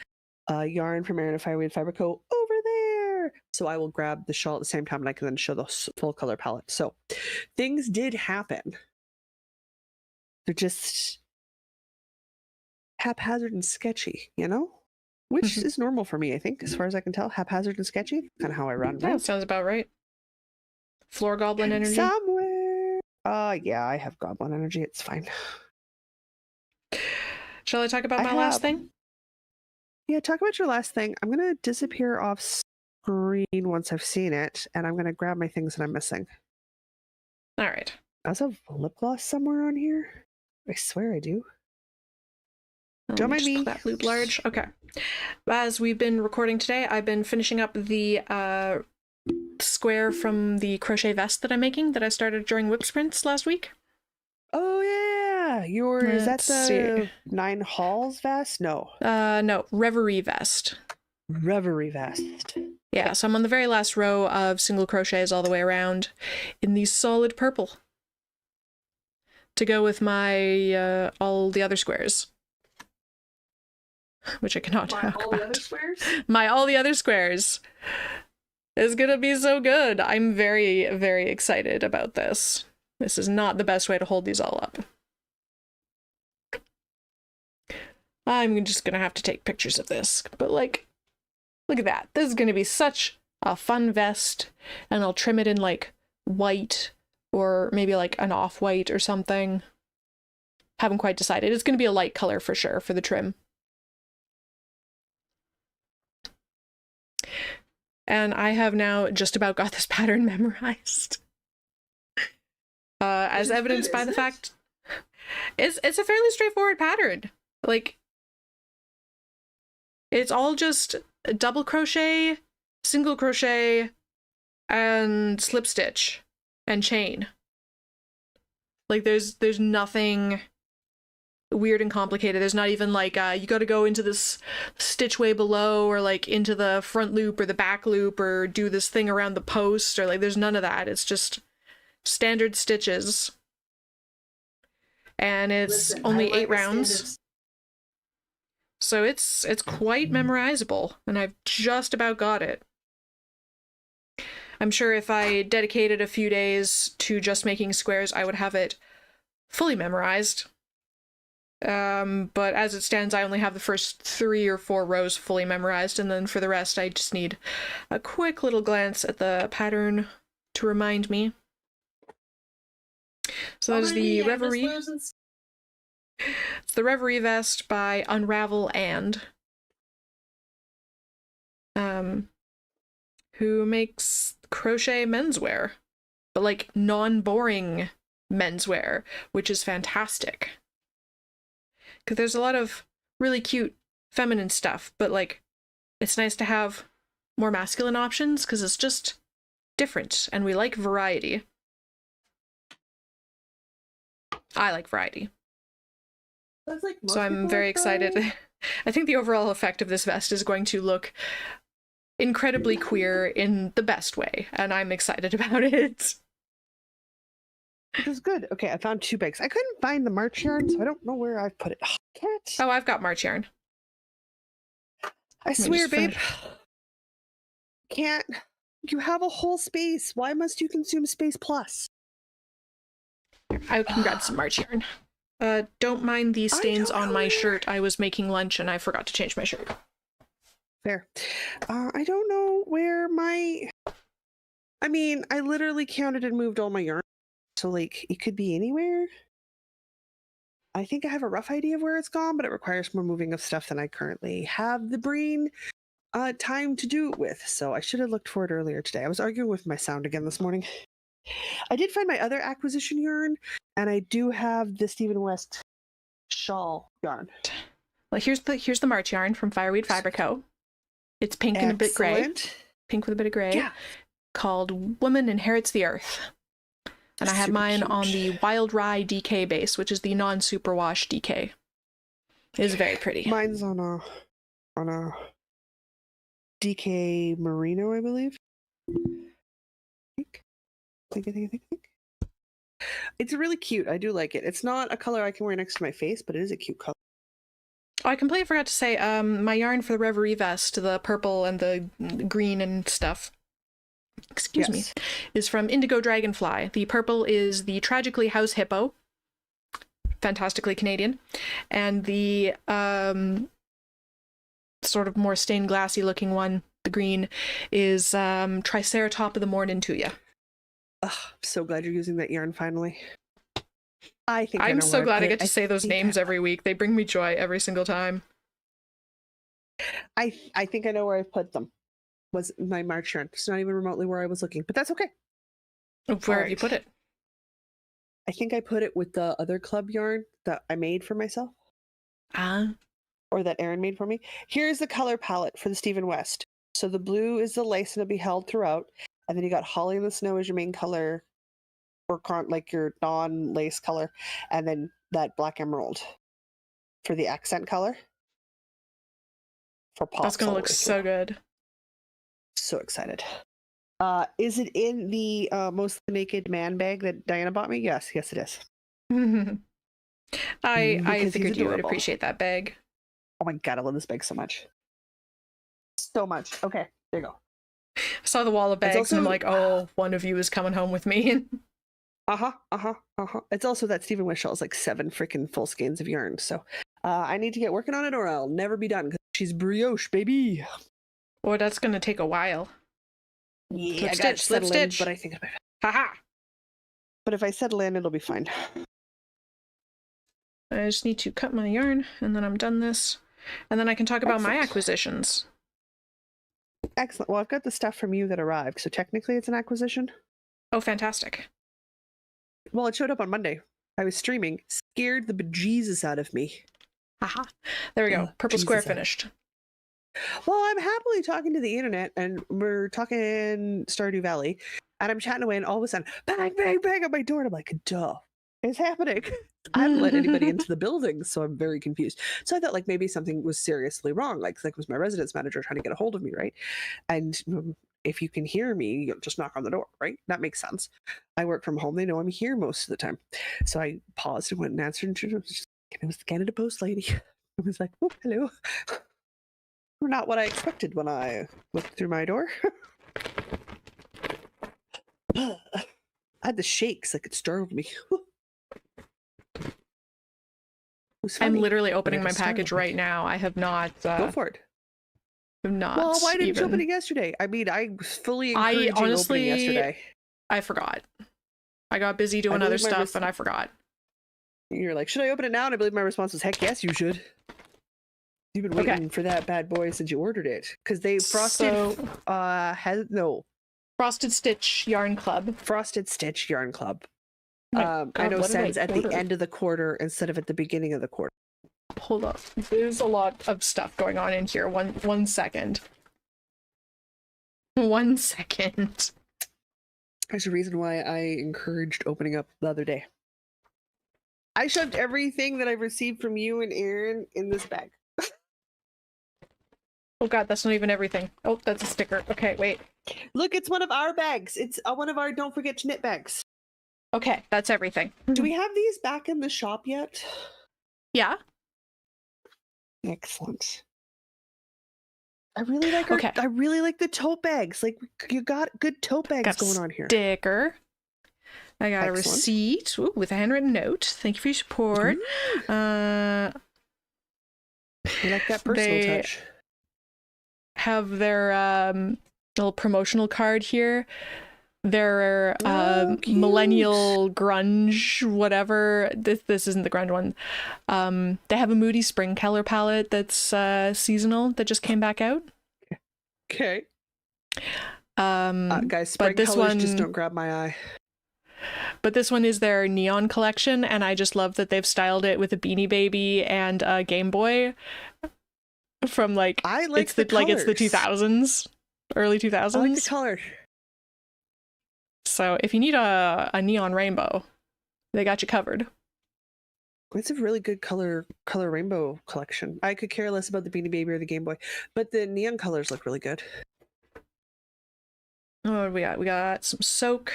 yarn from Erin and Fireweed Fiber Co. over there. So I will grab the shawl at the same time and I can then show the full color palette. So things did happen. They're just haphazard and sketchy, you know? Which is normal for me, I think, as far as I can tell. Haphazard and sketchy. Kind of how I run, right? Yeah, sounds about right. Floor goblin energy. Somewhere. Yeah, I have goblin energy. It's fine. Shall I talk about my last thing? Yeah, talk about your last thing. I'm going to disappear off screen once I've seen it, and I'm going to grab my things that I'm missing. All right. I also have lip gloss somewhere on here. I swear I do. Don't mind me. That loop large. Okay. As we've been recording today, I've been finishing up the square from the crochet vest that I'm making that I started during Whip Sprints last week. Oh yeah, is that the 9 Halls vest? No. No, Reverie vest. Reverie vest. Yeah, so I'm on the very last row of single crochets all the way around in the solid purple to go with my all the other squares, which I cannot talk about. All the other squares is gonna be so good. I'm very, very excited about this. This is not the best way to hold these all up. I'm just gonna have to take pictures of this, but like, look at that. This is gonna be such a fun vest, and I'll trim it in like white or maybe like an off-white or something. Haven't quite decided. It's gonna be a light color for sure for the trim. And I have now just about got this pattern memorized. As evidenced by the fact it's a fairly straightforward pattern. Like, it's all just double crochet, single crochet, and slip stitch and chain. Like, there's nothing weird and complicated. There's not even like you got to go into this stitch way below or like into the front loop or the back loop or do this thing around the post, or like there's none of that. It's just standard stitches, and it's only 8 rounds, so it's quite memorizable, and I've just about got it. I'm sure if I dedicated a few days to just making squares, I would have it fully memorized. But as it stands, I only have the first 3 or 4 rows fully memorized, and then for the rest, I just need a quick little glance at the pattern to remind me. So there's the Reverie. It's the Reverie vest by Unravel who makes crochet menswear, but like non-boring menswear, which is fantastic. Because there's a lot of really cute feminine stuff, but like it's nice to have more masculine options because it's just different and we like variety. I like variety. That's like most So I'm people very like excited. variety. I think the overall effect of this vest is going to look incredibly queer in the best way, and I'm excited about it. Which is good. Okay, I found 2 bags. I couldn't find the March yarn, so I don't know where I've put it. Oh, cat. Oh, I've got March yarn. I me swear, just babe. finish. Can't. You have a whole space. Why must you consume space plus? I can grab some March yarn. Don't mind the stains don't on know my where- shirt. I was making lunch and I forgot to change my shirt. Fair. I don't know where my. I mean, I literally counted and moved all my yarn. So, like, it could be anywhere. I think I have a rough idea of where it's gone, but it requires more moving of stuff than I currently have the brain time to do it with. So I should have looked for it earlier today. I was arguing with my sound again this morning. I did find my other acquisition yarn, and I do have the Stephen West shawl yarn. Well, here's the March yarn from Fireweed Fiber Co. It's pink and a bit gray. Excellent. Pink with a bit of gray. Yeah. Called Woman Inherits the Earth. And I have Super mine cute. on the Wild Rye DK base, which is the non-superwash DK. It is very pretty. Mine's on a DK Merino, I believe. Think. It's really cute. I do like it. It's not a color I can wear next to my face, but it is a cute color. Oh, I completely forgot to say, my yarn for the Reverie vest, the purple and the green and stuff, excuse me, Yes. is from Indigo Dragonfly. The purple is the Tragically House Hippo, fantastically Canadian, and the sort of more stained glassy looking one, the green, is Triceratop of the Morn into Ya. Ugh, I'm so glad you're using that yarn finally. I think I'm know so where glad put I it. get to say those think names every week. They bring me joy every single time. I think I know where I put them. Was my March yarn. It's not even remotely where I was looking, but that's okay. Where have you Alright. put it? I think I put it with the other club yarn that I made for myself, or that Erin made for me. Here's the color palette for the Stephen West. So the blue is the lace and it'll be held throughout, and then you got Holly in the Snow as your main color, or like your non-lace color, and then that black emerald for the accent color. For pops That's gonna all the look way so through. good. So excited. Is it in the Mostly Naked man bag that Diana bought me? Yes, it is. I Because he's figured you would adorable. appreciate that bag. Oh my god, I love this bag so much. So much. Okay, there you go. I saw the wall of It's bags and I'm also- like, oh, one of you is coming home with me. It's also that Stephen West shawl is like 7 freaking full skeins of yarn. So I need to get working on it or I'll never be done because she's brioche, baby. Or that's gonna take a while. Yeah, Slip I got stitch, slip settled in, stitch. but I think Haha! but if I settle in, it'll be fine. I just need to cut my yarn and then I'm done this. And then I can talk about my Excellent. acquisitions. Excellent. Well, I've got the stuff from you that arrived, so technically it's an acquisition. Oh, fantastic. Well, it showed up on Monday. I was streaming, scared the bejesus out of me. Haha. There we go. Purple square Jesus. finished. Well, I'm happily talking to the internet, and we're talking Stardew Valley, and I'm chatting away, and all of a sudden, bang, bang, bang at my door, and I'm like, duh, it's happening. I haven't let anybody into the building, so I'm very confused. So I thought like maybe something was seriously wrong, like was my residence manager trying to get a hold of me, right? And if you can hear me, you'll just knock on the door, right? That makes sense. I work from home; they know I'm here most of the time. So I paused and went and answered, and it was the Canada Post lady. I was like, oh, hello. Not what I expected when I looked through my door. I had the shakes like it startled me. It was I'm funny. literally opening I my just startled package me. right now. I have not. Go for it. Have not. Well, why didn't you even- open it yesterday? I mean, I was fully I encouraging honestly- opening yesterday. I forgot. I got busy doing believe other my stuff wrist- and I forgot. You're like, should I open it now? And I believe my response was, heck yes, you should. You've been Okay. waiting for that bad boy since you ordered it. Because they Frosted So- has no. Frosted Stitch Yarn Club. Frosted Stitch Yarn Club. My I God, know what did I sends at the order? end of the quarter instead of at the beginning of the quarter. Hold up. There's a lot of stuff going on in here. One second. 1 second. There's a reason why I encouraged opening up the other day. I shoved everything that I've received from you and Aaron in this bag. Oh God, that's not even everything. Oh, that's a sticker. Okay, wait. Look, it's one of our bags. It's one of our Don't Forget to Knit bags. Okay, that's everything. Do we have these back in the shop yet? Yeah. Excellent. I really like Okay. I really like the tote bags. Like, you got good tote bags Got going on here. Sticker. I got a Excellent. receipt with a handwritten note. Thank you for your support. I like that personal They- touch. Have their little promotional card here. Their Oh, cute. millennial grunge, whatever. This isn't the grunge one. They have a Moody Spring color palette that's seasonal that just came back out. Okay. Um, Guys, spring this colors just one- don't grab my eye. But this one is their neon collection, and I just love that they've styled it with a Beanie Baby and a Game Boy from like I like it's the colors. it's the 2000s, early 2000s. I like the color. So if you need a neon rainbow, they got you covered. It's a really good color rainbow collection. I could care less about the Beanie Baby or the Game Boy, but the neon colors look really good. Oh, what do we got? We got some soak.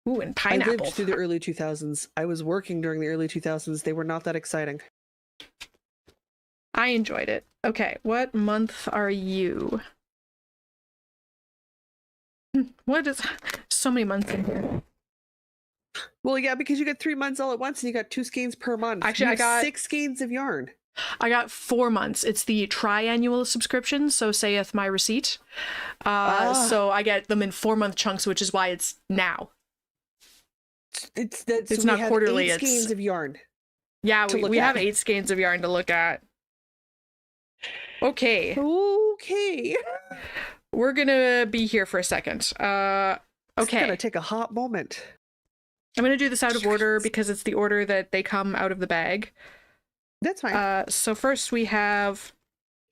Ooh, and I pineapple. lived through the early 2000s. I was working during the early 2000s. They were not that exciting. I enjoyed it. Okay, what month are you? What is so many months in here? Well, yeah, because you get 3 months all at once and you got 2 skeins per month. Actually, You I have got- 6 skeins of yarn. I got 4 months. It's the triannual subscription, so saith my receipt. So I get them in 4-month chunks, which is why it's now. It's It's not quarterly, 8 it's- skeins of yarn. Yeah, To look we have at. 8 skeins of yarn to look at. Okay, Okay. we're gonna be here for a second. It's Okay, gonna take a hot moment. I'm gonna do this out of order because it's the order that they come out of the bag. That's fine. So first we have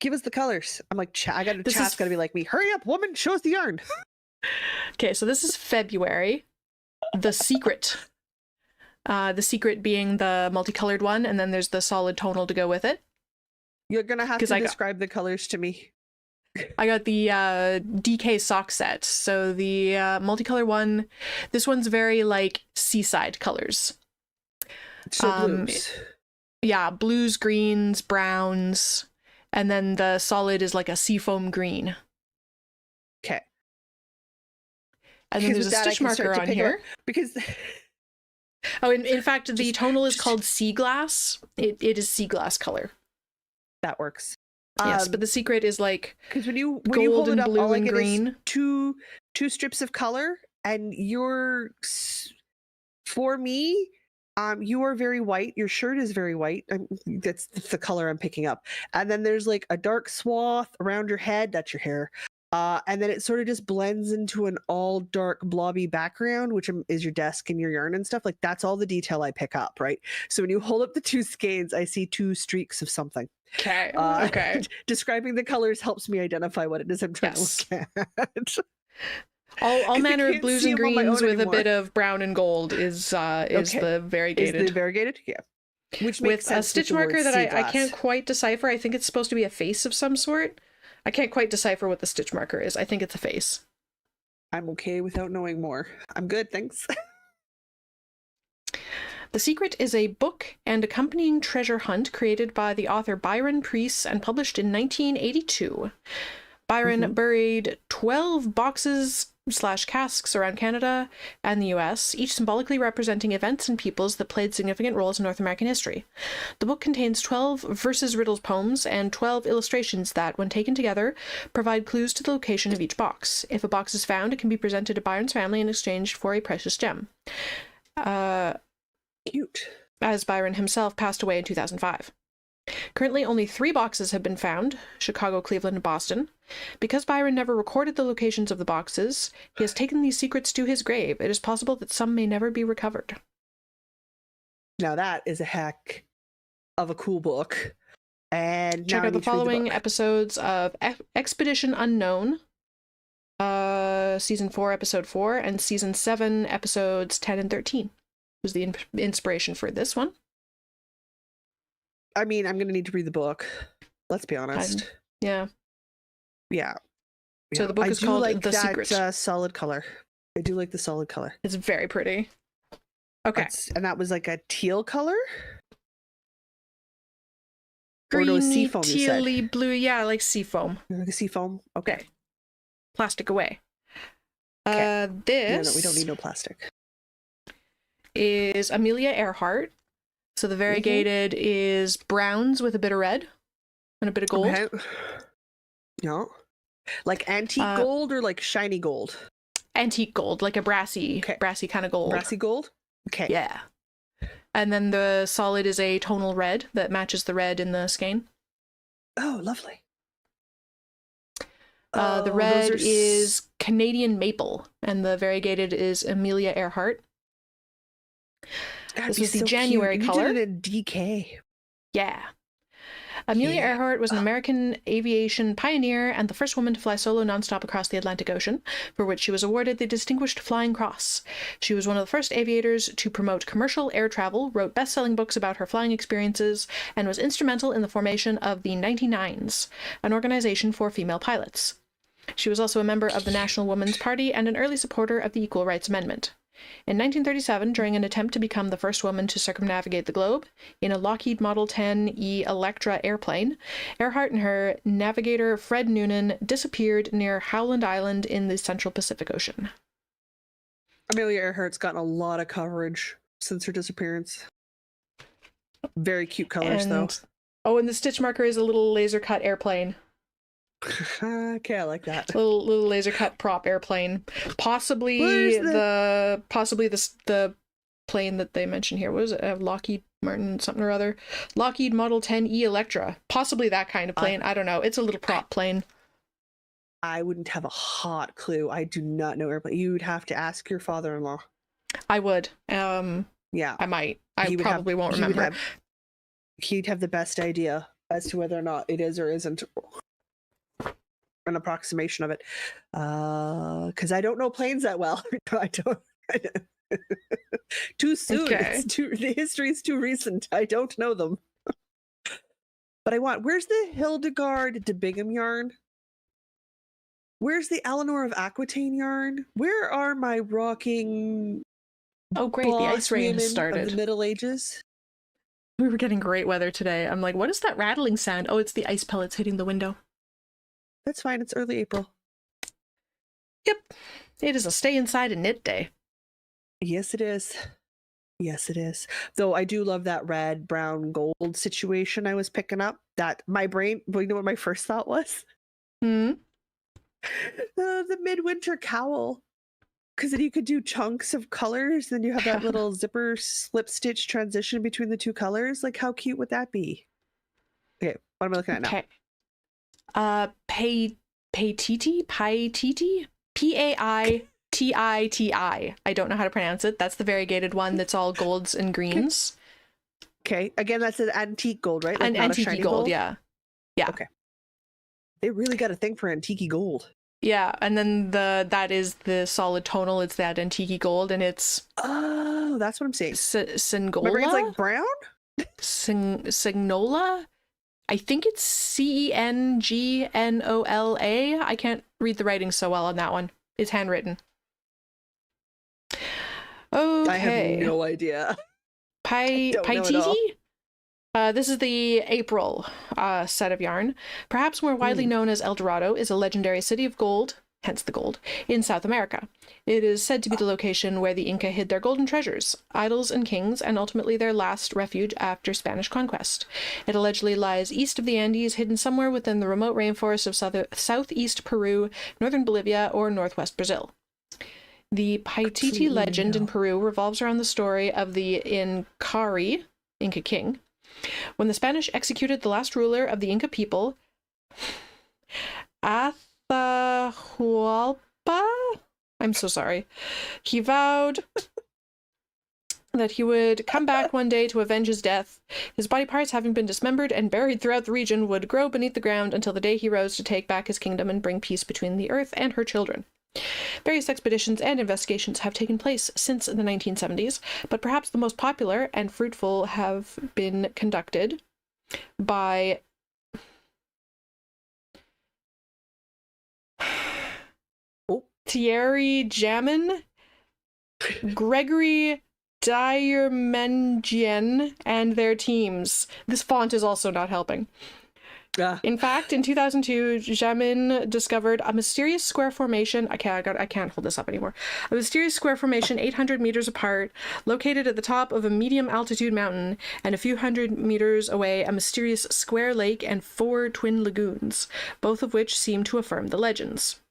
Give us the colors. I'm like, I got This chat's is- gotta be like me. Hurry up, woman! Show us the yarn. okay, so this is February. The Secret. The Secret being the multicolored one, and then there's the solid tonal to go with it. You're gonna have 'Cause to I got- describe the colors to me. I got the DK sock set. So the multicolored one, this one's very like seaside colors. So blues. Yeah, blues, greens, browns, and then the solid is like a seafoam green. Okay. And then Because there's a with that, I stitch can start marker to on pick here. Because Oh, in fact, the Just- tonal is just- called sea glass. It is sea glass color. that works. Yes, but the secret is like because when you gold hold it and up, blue all I and get green. is two strips of color, and for me, you are very white. Your shirt is very white. That's the color I'm picking up. And then there's like a dark swath around your head. That's your hair. And then it sort of just blends into an all dark blobby background, which is your desk and your yarn and stuff. Like that's all the detail I pick up, right? So when you hold up the two skeins, I see two streaks of something. okay, okay. Describing the colors helps me identify what it is I'm trying Yes. to look at. All 'Cause I manner of can't blues see and 'em on my greens own with a bit anymore. of brown and gold is Okay. the variegated. Is the variegated? Yeah. Which makes with sense a stitch the word marker that sea I glass. can't quite decipher. I think it's supposed to be a face of some sort. I can't quite decipher what the stitch marker is. I think it's a face. I'm okay without knowing more. I'm good, thanks. The Secret is a book and accompanying treasure hunt created by the author Byron Preece and published in 1982. Byron buried 12 boxes/casks around Canada and the US, each symbolically representing events and peoples that played significant roles in North American history. The book contains 12 verses riddles poems and 12 illustrations that, when taken together, provide clues to the location of each box. If a box is found, it can be presented to Byron's family in exchange for a precious gem. Cute. As Byron himself passed away in 2005. Currently, only 3 boxes have been found: Chicago, Cleveland, and Boston. Because Byron never recorded the locations of the boxes, he has taken these secrets to his grave. It is possible that some may never be recovered. Now that is a heck of a cool book. And Check now I out the need to read following book. episodes of Expedition Unknown, Season 4, Episode 4, and Season 7, Episodes 10 and 13 was the inspiration for this one. I mean, I'm going to need to read the book. Let's be honest. Yeah. Yeah. So the book I is do called like The that, Secret. solid color. I do like the solid color. It's very pretty. Okay. And that was like a teal color? Or no, Greeny, seafoam, you said. tealy blue. Yeah, like seafoam. Like a seafoam? Okay. Plastic away. Okay. This No, we don't need no plastic. is Amelia Earhart. So the variegated is browns with a bit of red and a bit of gold. Okay. No. Like antique gold or like shiny gold? Antique gold, like a brassy kind of gold. Brassy gold? Okay. Yeah. And then the solid is a tonal red that matches the red in the skein. Oh, lovely. The red is Canadian maple, and the variegated is Amelia Earhart. This was the January color. You did it in DK. Yeah. Amelia Earhart was an American aviation pioneer and the first woman to fly solo nonstop across the Atlantic Ocean, for which she was awarded the Distinguished Flying Cross. She was one of the first aviators to promote commercial air travel, wrote best-selling books about her flying experiences, and was instrumental in the formation of the 99s, an organization for female pilots. She was also a member of the National Woman's Party and an early supporter of the Equal Rights Amendment. In 1937, during an attempt to become the first woman to circumnavigate the globe in a Lockheed Model 10E Electra airplane, Earhart and her navigator Fred Noonan disappeared near Howland Island in the Central Pacific Ocean. Amelia Earhart's gotten a lot of coverage since her disappearance. Very cute colors, though. Oh, and the stitch marker is a little laser cut airplane. Okay, I like that. Little laser cut prop airplane. Possibly the plane that they mentioned here. What was it? Lockheed Martin something or other. Lockheed Model 10E Electra. Possibly that kind of plane. I don't know. It's a little prop plane. I wouldn't have a hot clue. I do not know airplane. You would have to ask your father-in-law. I would. Yeah. I might. I probably won't remember. He'd have the best idea as to whether or not it is or isn't an approximation of it. Because I don't know planes that well. I don't. Too soon. Okay. The history is too recent. I don't know them. But where's the Hildegard de Bingham yarn? Where's the Eleanor of Aquitaine yarn? Where are my rocking... Oh, great. The ice rain started. Of the Middle Ages? We were getting great weather today. I'm like, what is that rattling sound? Oh, it's the ice pellets hitting the window. That's fine. It's early April. Yep. It is a stay inside and knit day. Yes, it is. Yes, it is. Though I do love that red, brown, gold situation I was picking up. That my brain, well, you know what my first thought was? The midwinter cowl. Because then you could do chunks of colors. Then you have that little zipper slip stitch transition between the two colors. Like, how cute would that be? Okay, what am I looking at now? Okay. Paititi? Paititi? I don't know how to pronounce it. That's the variegated one that's all golds and greens. Okay. Again, that's an antique gold, right? Like an antique gold, yeah. Yeah. Okay. They really got a thing for antique gold. Yeah, and then that is the solid tonal. It's that antique gold, and it's... Oh, that's what I'm saying. Singola? My brain's like brown? Signola? I think it's Cengnola. I can't read the writing so well on that one. It's handwritten. Okay. I have no idea. Paititi? This is the April set of yarn. Perhaps more widely known as El Dorado is a legendary city of gold, hence the gold, in South America. It is said to be the location where the Inca hid their golden treasures, idols and kings, and ultimately their last refuge after Spanish conquest. It allegedly lies east of the Andes, hidden somewhere within the remote rainforests of southeast Peru, northern Bolivia, or northwest Brazil. The Paititi legend in Peru revolves around the story of the Incari, Inca king, When the Spanish executed the last ruler of the Inca people, Atahualpa, I'm so sorry, he vowed that he would come back one day to avenge his death. His body parts, having been dismembered and buried throughout the region, would grow beneath the ground until the day he rose to take back his kingdom and bring peace between the earth and her children. Various expeditions and investigations have taken place since the 1970s, but perhaps the most popular and fruitful have been conducted by Thierry Jamin, Gregory Diarmengian, and their teams. This font is also not helping. In fact, in 2002, Jamin discovered a mysterious square formation. I can't hold this up anymore. A mysterious square formation 800 meters apart, located at the top of a medium altitude mountain, and a few hundred meters away, a mysterious square lake and 4 twin lagoons, both of which seem to affirm the legends.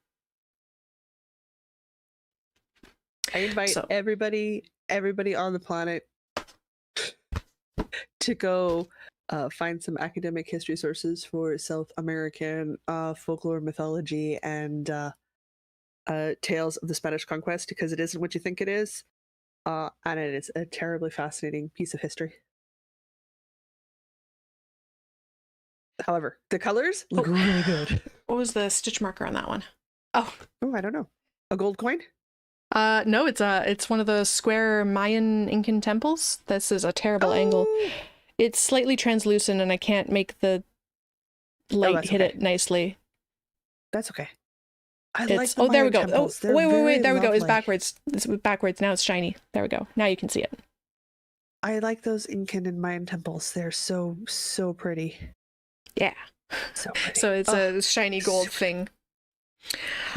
I invite everybody on the planet to go find some academic history sources for South American folklore, mythology, and tales of the Spanish conquest, because it isn't what you think it is, and it is a terribly fascinating piece of history. However, the colors look really good. What was the stitch marker on that one? Oh, I don't know. A gold coin? No, it's one of the square Mayan Incan temples. This is a terrible angle. It's slightly translucent, and I can't make the light hit it nicely. That's okay. Like the there we go. Temples. Oh, wait. There we go. It's backwards. It's backwards. Now it's shiny. There we go. Now you can see it. I like those Incan and Mayan temples. They're so pretty. Yeah. So pretty. So it's a shiny gold thing.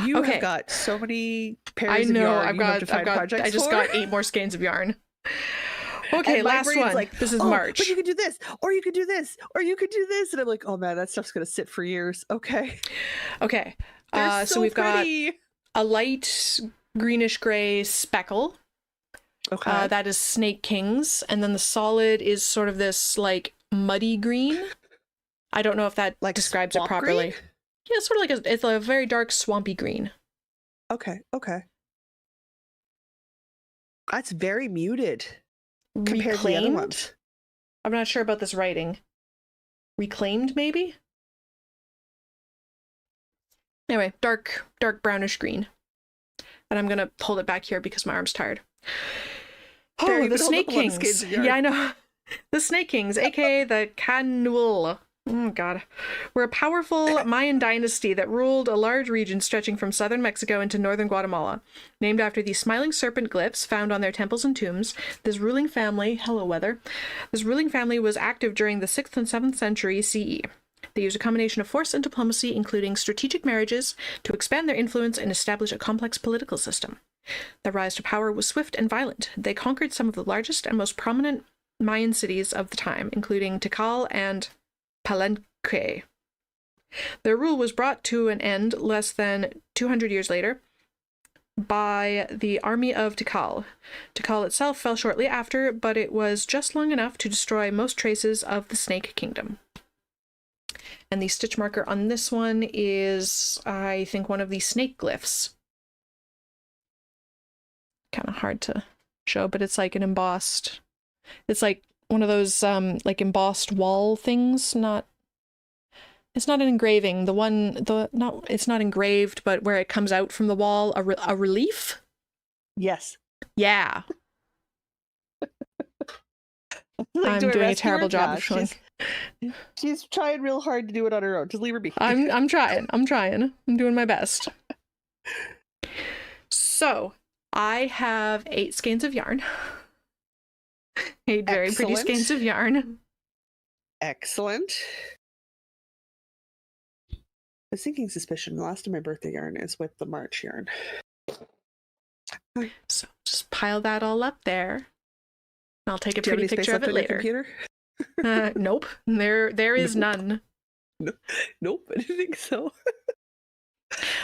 You have got so many pairs of yarn. I just got 8 more skeins of yarn. Okay, last one. This is March. But you could do this, or you could do this, or you could do this. And I'm like, oh man, that stuff's going to sit for years. Okay. So we've got a light greenish gray speckle. Okay. That is Snake Kings. And then the solid is sort of this like muddy green. I don't know if that describes it properly. Green? Yeah, sort of like it's a very dark swampy green. Okay. That's very muted compared to the other ones. I'm not sure about this writing. Reclaimed, maybe? Anyway, dark brownish green. And I'm gonna hold it back here because my arm's tired. Oh, the Snake Kings. Yeah, I know. The Snake Kings, aka the Canul. Oh god. Were a powerful Mayan dynasty that ruled a large region stretching from southern Mexico into northern Guatemala. Named after the smiling serpent glyphs found on their temples and tombs, this ruling family was active during the 6th and 7th century CE. They used a combination of force and diplomacy, including strategic marriages, to expand their influence and establish a complex political system. Their rise to power was swift and violent. They conquered some of the largest and most prominent Mayan cities of the time, including Tikal and Palenque. Their rule was brought to an end less than 200 years later by the army of Tikal. Tikal itself fell shortly after, but it was just long enough to destroy most traces of the Snake Kingdom. And the stitch marker on this one is, I think, one of the snake glyphs. Kind of hard to show, but it's like an embossed... It's like one of those like embossed wall things. It's not an engraving. It's not engraved, but where it comes out from the wall, a relief. Yes. Yeah. I'm doing a terrible job of showing. She's trying real hard to do it on her own. Just leave her be. I'm trying. I'm doing my best. So I have 8 skeins of yarn. 8 very pretty skeins of yarn. Excellent. I was thinking suspicion. The last of my birthday yarn is with the March yarn. So just pile that all up there. I'll take a pretty picture of it later. Nope. There is none. Nope, I didn't think so.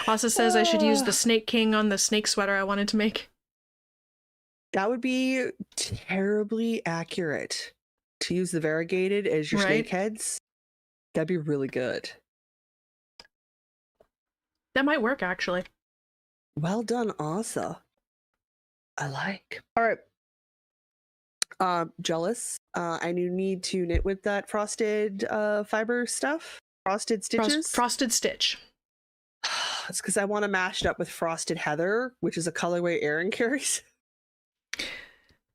Also says I should use the Snake King on the snake sweater I wanted to make. That would be terribly accurate. to use the variegated as your Right. snake heads. That'd be really good. That might work, actually. Well done, Asa. I like. All right. Jealous. And you need to knit with that frosted fiber stuff. Frosted stitches. Frosted Stitch. It's because I want to mash it up with frosted heather, which is a colorway Erin carries.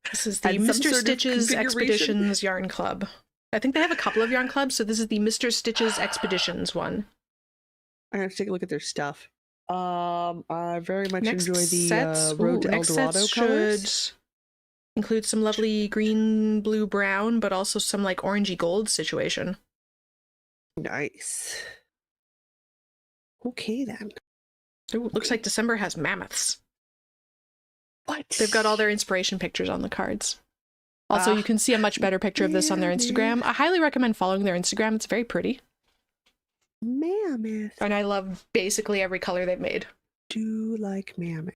This is the And some Mr. sort of Stitches configuration. Expeditions Yarn Club. I think they have a couple of yarn clubs, so this is the Mr. Stitches Expeditions one. I have to take a look at their stuff. I very much Next enjoy sets, the Road to El next Dorado sets colors. should include some lovely green, blue, brown, but also some like orangey gold situation. Nice. Okay then. Ooh, looks like December has mammoths. What? They've got all their inspiration pictures on the cards. Also, you can see a much better picture of this on their Instagram. I highly recommend following their Instagram. It's very pretty. Mammoth. And I love basically every color they've made. Do like mammoth.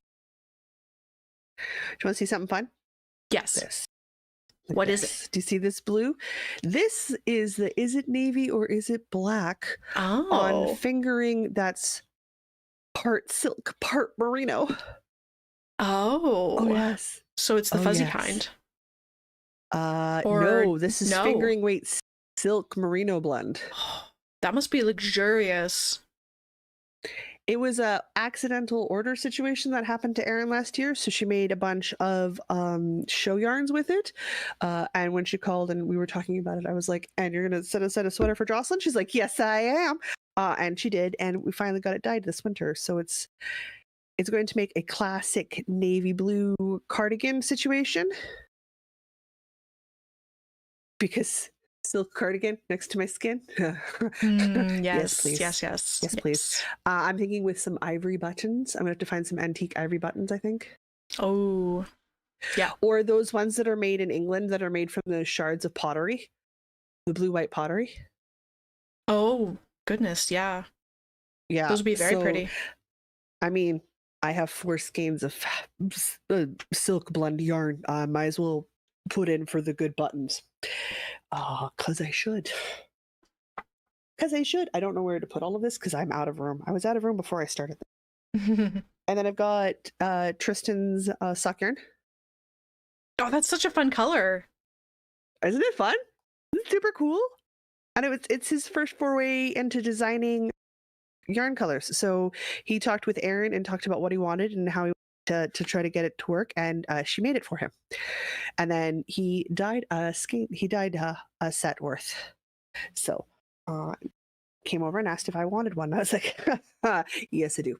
Do you want to see something fun? Yes. This. What is it? Do you see this blue? This is the is it navy or is it black Oh. on fingering that's part silk, part merino. Oh. Oh yes. So it's the Oh, fuzzy yes. kind. Or no, this is no. fingering weight silk merino blend. That must be luxurious. It was a accidental order situation that happened to Erin last year, so she made a bunch of show yarns with it. And when she called and we were talking about it, I was like, "And you're gonna set a sweater for Jocelyn?" She's like, "Yes, I am." And she did, and we finally got it dyed this winter. So it's going to make a classic navy blue cardigan situation because silk cardigan next to my skin. Yes, please. yes, Please. I'm thinking with some ivory buttons. I'm gonna have to find some antique ivory buttons, I think. Oh, yeah. Or those ones that are made in England that are made from the shards of pottery, the blue-white pottery. Oh, goodness, yeah. Yeah, those would be very pretty. I mean, I have 4 skeins of silk blend yarn. Might as well put in for the good buttons. Because I should. I don't know where to put all of this because I'm out of room. I was out of room before I started. And then I've got Tristan's sock yarn. Oh, that's such a fun color. Isn't it fun? It's super cool. And it's his first foray into designing yarn colors. So he talked with Erin and talked about what he wanted and how he wanted to try to get it to work, and she made it for him. And then he dyed a set worth. So came over and asked if I wanted one. I was like, yes, I do.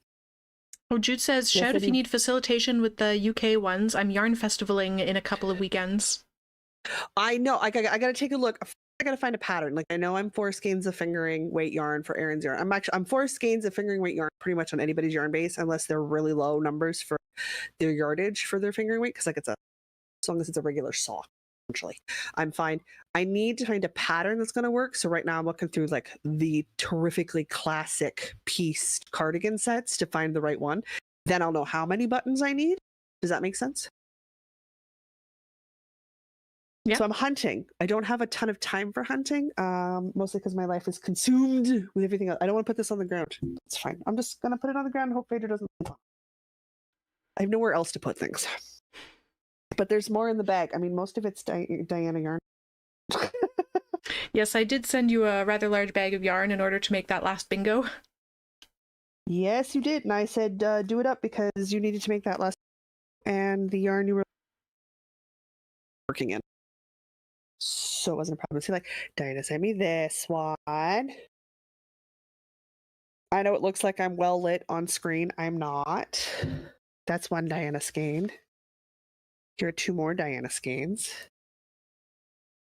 Oh, Jude says, Yes, shout I if you do. need facilitation with the UK ones. I'm yarn festivaling in a couple of weekends. I know. I gotta take a look. I gotta find a pattern. Like I know I'm 4 skeins of fingering weight yarn for Erin's yarn. I'm 4 skeins of fingering weight yarn pretty much on anybody's yarn base, unless they're really low numbers for their yardage for their fingering weight. Because like as long as it's a regular sock, essentially, I'm fine. I need to find a pattern that's gonna work. So right now I'm looking through like the terrifically classic piece cardigan sets to find the right one. Then I'll know how many buttons I need. Does that make sense? Yeah. So I'm hunting. I don't have a ton of time for hunting, mostly because my life is consumed with everything else. I don't want to put this on the ground. It's fine. I'm just going to put it on the ground and hope Vader doesn't. I have nowhere else to put things. But there's more in the bag. I mean, most of it's Diana yarn. Yes, I did send you a rather large bag of yarn in order to make that last bingo. Yes, you did. And I said, do it up because you needed to make that last. And the yarn you were working in. So it wasn't a problem. So like, Diana, send me this one. I know it looks like I'm well lit on screen. I'm not. That's one Diana skein. Here are 2 more Diana skeins.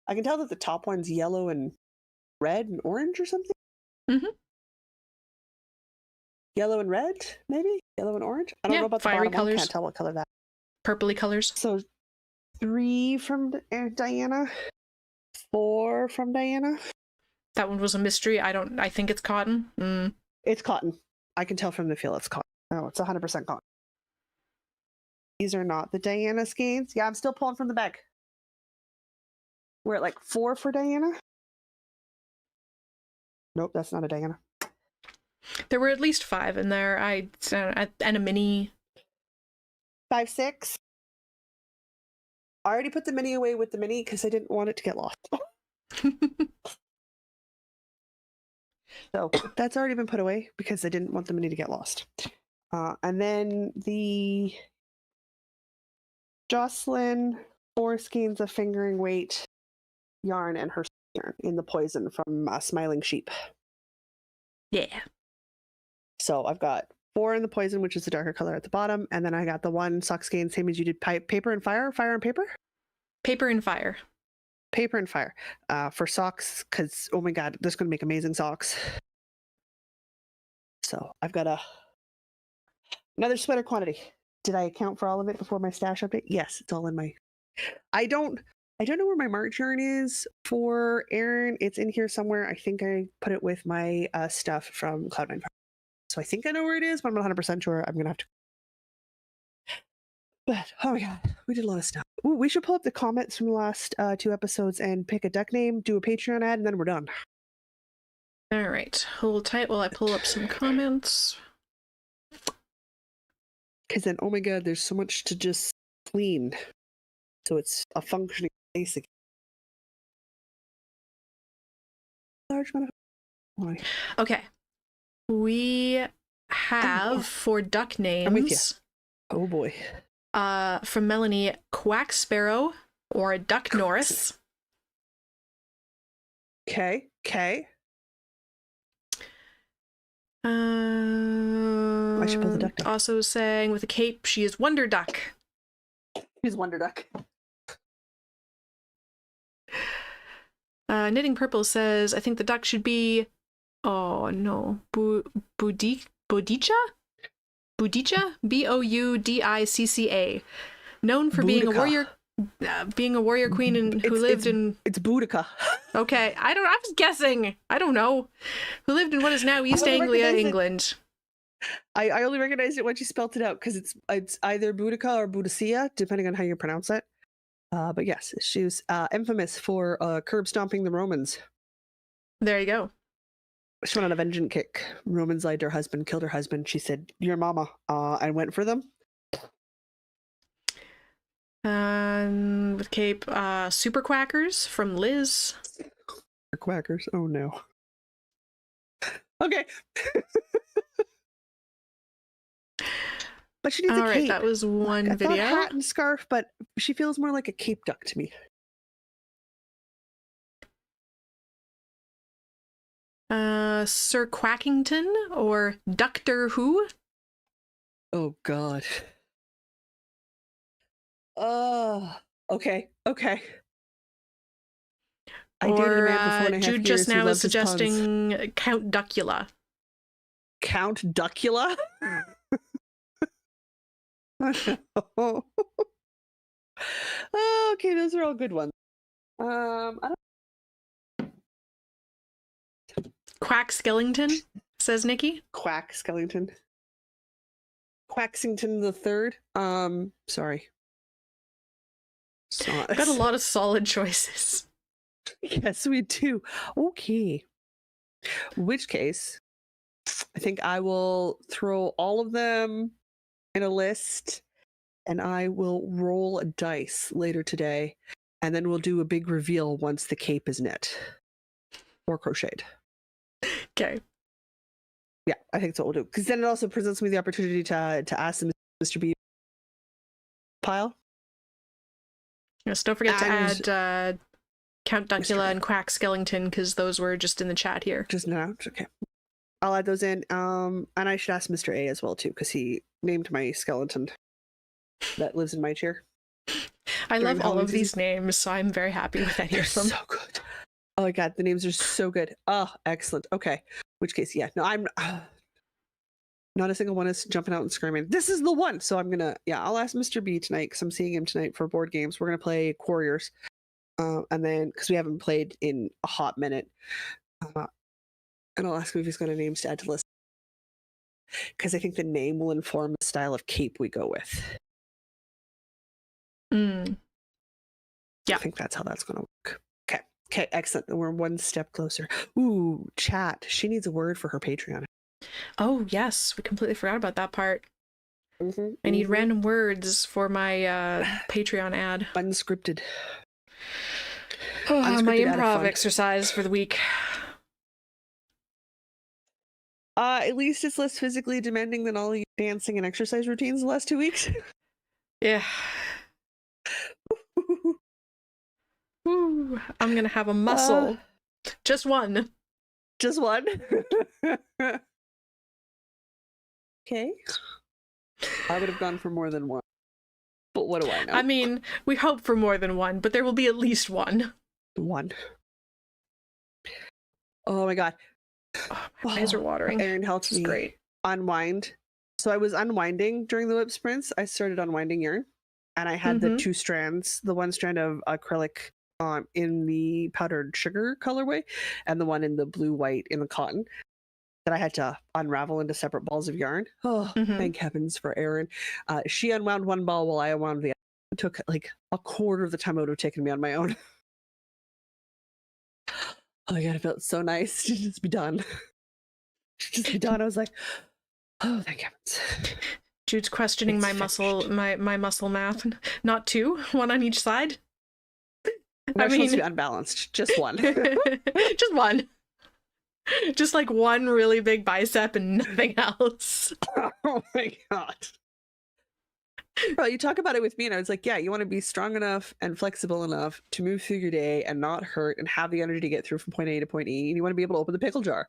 I can tell that the top one's yellow and red and orange or something. Mm-hmm. Yellow and red, maybe? Yellow and orange? I don't know about the fiery bottom colors. one. Can't tell what color that is. Purpley colors. So 3 from Diana. 4 from Diana. That one was a mystery. I think it's cotton. It's cotton. I can tell from the feel it's cotton. No, it's 100% cotton. These are not the Diana skeins. Yeah, I'm still pulling from the bag. We're at like 4 for Diana. Nope, that's not a Diana. There were at least 5 in there. And a mini. 5, 6. I already put the mini away with the mini because I didn't want it to get lost. So that's already been put away because I didn't want the mini to get lost. And then the Jocelyn 4 skeins of fingering weight yarn and her yarn in the poison from Smiling Sheep. Yeah. So I've got 4 in the poison, which is the darker color at the bottom, and then I got the 1 sock skein, same as you did paper and fire, fire and paper? Paper and fire. Paper and fire for socks, because oh my god, this is going to make amazing socks. So I've got another sweater quantity. Did I account for all of it before my stash update? Yes, it's all in my. I don't know where my March yarn is for Erin. It's in here somewhere. I think I put it with my stuff from Cloud9. So I think I know where it is, but I'm not 100% sure. I'm gonna have to. But oh my god, we did a lot of stuff. Ooh, we should pull up the comments from the last 2 episodes and pick a duck name, do a Patreon ad, and then we're done. All right, hold tight while I pull up some comments. Because then, oh my god, there's so much to just clean. So it's a functioning basic. Large amount of. Okay. We have for duck I'm with you. names. Oh boy. From Melanie, Quack Sparrow or Duck Norris. Okay. I should pull the duck down. Also saying with a cape, she is Wonder Duck. Who's Wonder Duck? Knitting Purple says, I think the duck should be, oh no, Boudica? Boudicca? Boudicca. Known for being a warrior queen and who lived in. It's Boudica. Okay, I was guessing. I don't know. Who lived in what is now East Anglia, England. I only recognized it when she spelled it out because it's either Boudica or Boudicca, depending on how you pronounce it. But yes, she was infamous for curb stomping the Romans. There you go. She went on a vengeance kick. Romans lied to her husband, killed her husband. She said, "Your mama," and went for them. With cape, Super Quackers from Liz. Quackers. Oh no. Okay. But she needs a cape. All right, that was one I video. thought hat and scarf, but she feels more like a cape duck to me. Sir Quackington or Doctor Who? Oh god. Okay. I dated a man for 4.5 Jude years just who now loved is his puns. suggesting Count Duckula. Count Duckula? Oh. Okay, those are all good ones. I don't. Quack Skellington, says Nikki. Quack Skellington. Quaxington the Third. Sorry. Got a lot of solid choices. Yes, we do. Okay. Which case, I think I will throw all of them in a list and I will roll a dice later today. And then we'll do a big reveal once the cape is knit or crocheted. Okay. Yeah, I think that's what we'll do. Because then it also presents me the opportunity to ask the Mr. B pile. Yes, don't forget to add Count Duckula and Quack Skellington because those were just in the chat here. Just now? Okay. I'll add those in. And I should ask Mr. A as well, too, because he named my skeleton that lives in my chair. I love all of these names, so I'm very happy with any of them. So good. Oh my god, the names are so good. Oh, excellent. Okay. Which case, yeah. No, I'm not a single one is jumping out and screaming, "This is the one!" So I'm gonna, I'll ask Mr. B tonight because I'm seeing him tonight for board games. We're gonna play Quarriors. And then, because we haven't played in a hot minute. And I'll ask him if he's got a names to add to the list. Because I think the name will inform the style of cape we go with. Yeah. I think that's how that's going to work. Okay, excellent. We're one step closer. Ooh, chat. She needs a word for her Patreon. Oh, yes. We completely forgot about that part. I need random words for my Patreon ad. Unscripted. Oh, my Unscripted ad improv fun. exercise for the week. At least it's less physically demanding than all your dancing and exercise routines the last 2 weeks. Yeah. Ooh, I'm gonna have a muscle. Just one. Just one. Okay. I would have gone for more than one. But what do I know? I mean, we hope for more than one, but there will be at least one. One. Oh my god. Oh, my eyes are watering. Erin helped me Great. unwind. So I was unwinding during the whip sprints. I started unwinding yarn, and I had the 2 strands, the one strand of acrylic in the powdered sugar colorway, and the one in the blue white in the cotton, that I had to unravel into separate balls of yarn. Oh, thank heavens for Erin. She unwound one ball while I unwound the other. It took like a quarter of the time it would have taken me on my own. Oh my god, it felt so nice to just be done. Just be done. I was like, oh, thank heavens. Jude's questioning my muscle math. Not 2, one on each side. I mean, supposed to be unbalanced. Just one. Just one. Just like one really big bicep and nothing else. Oh my god. Well, you talk about it with me, and I was like, yeah, you want to be strong enough and flexible enough to move through your day and not hurt and have the energy to get through from point A to point E. And you want to be able to open the pickle jar.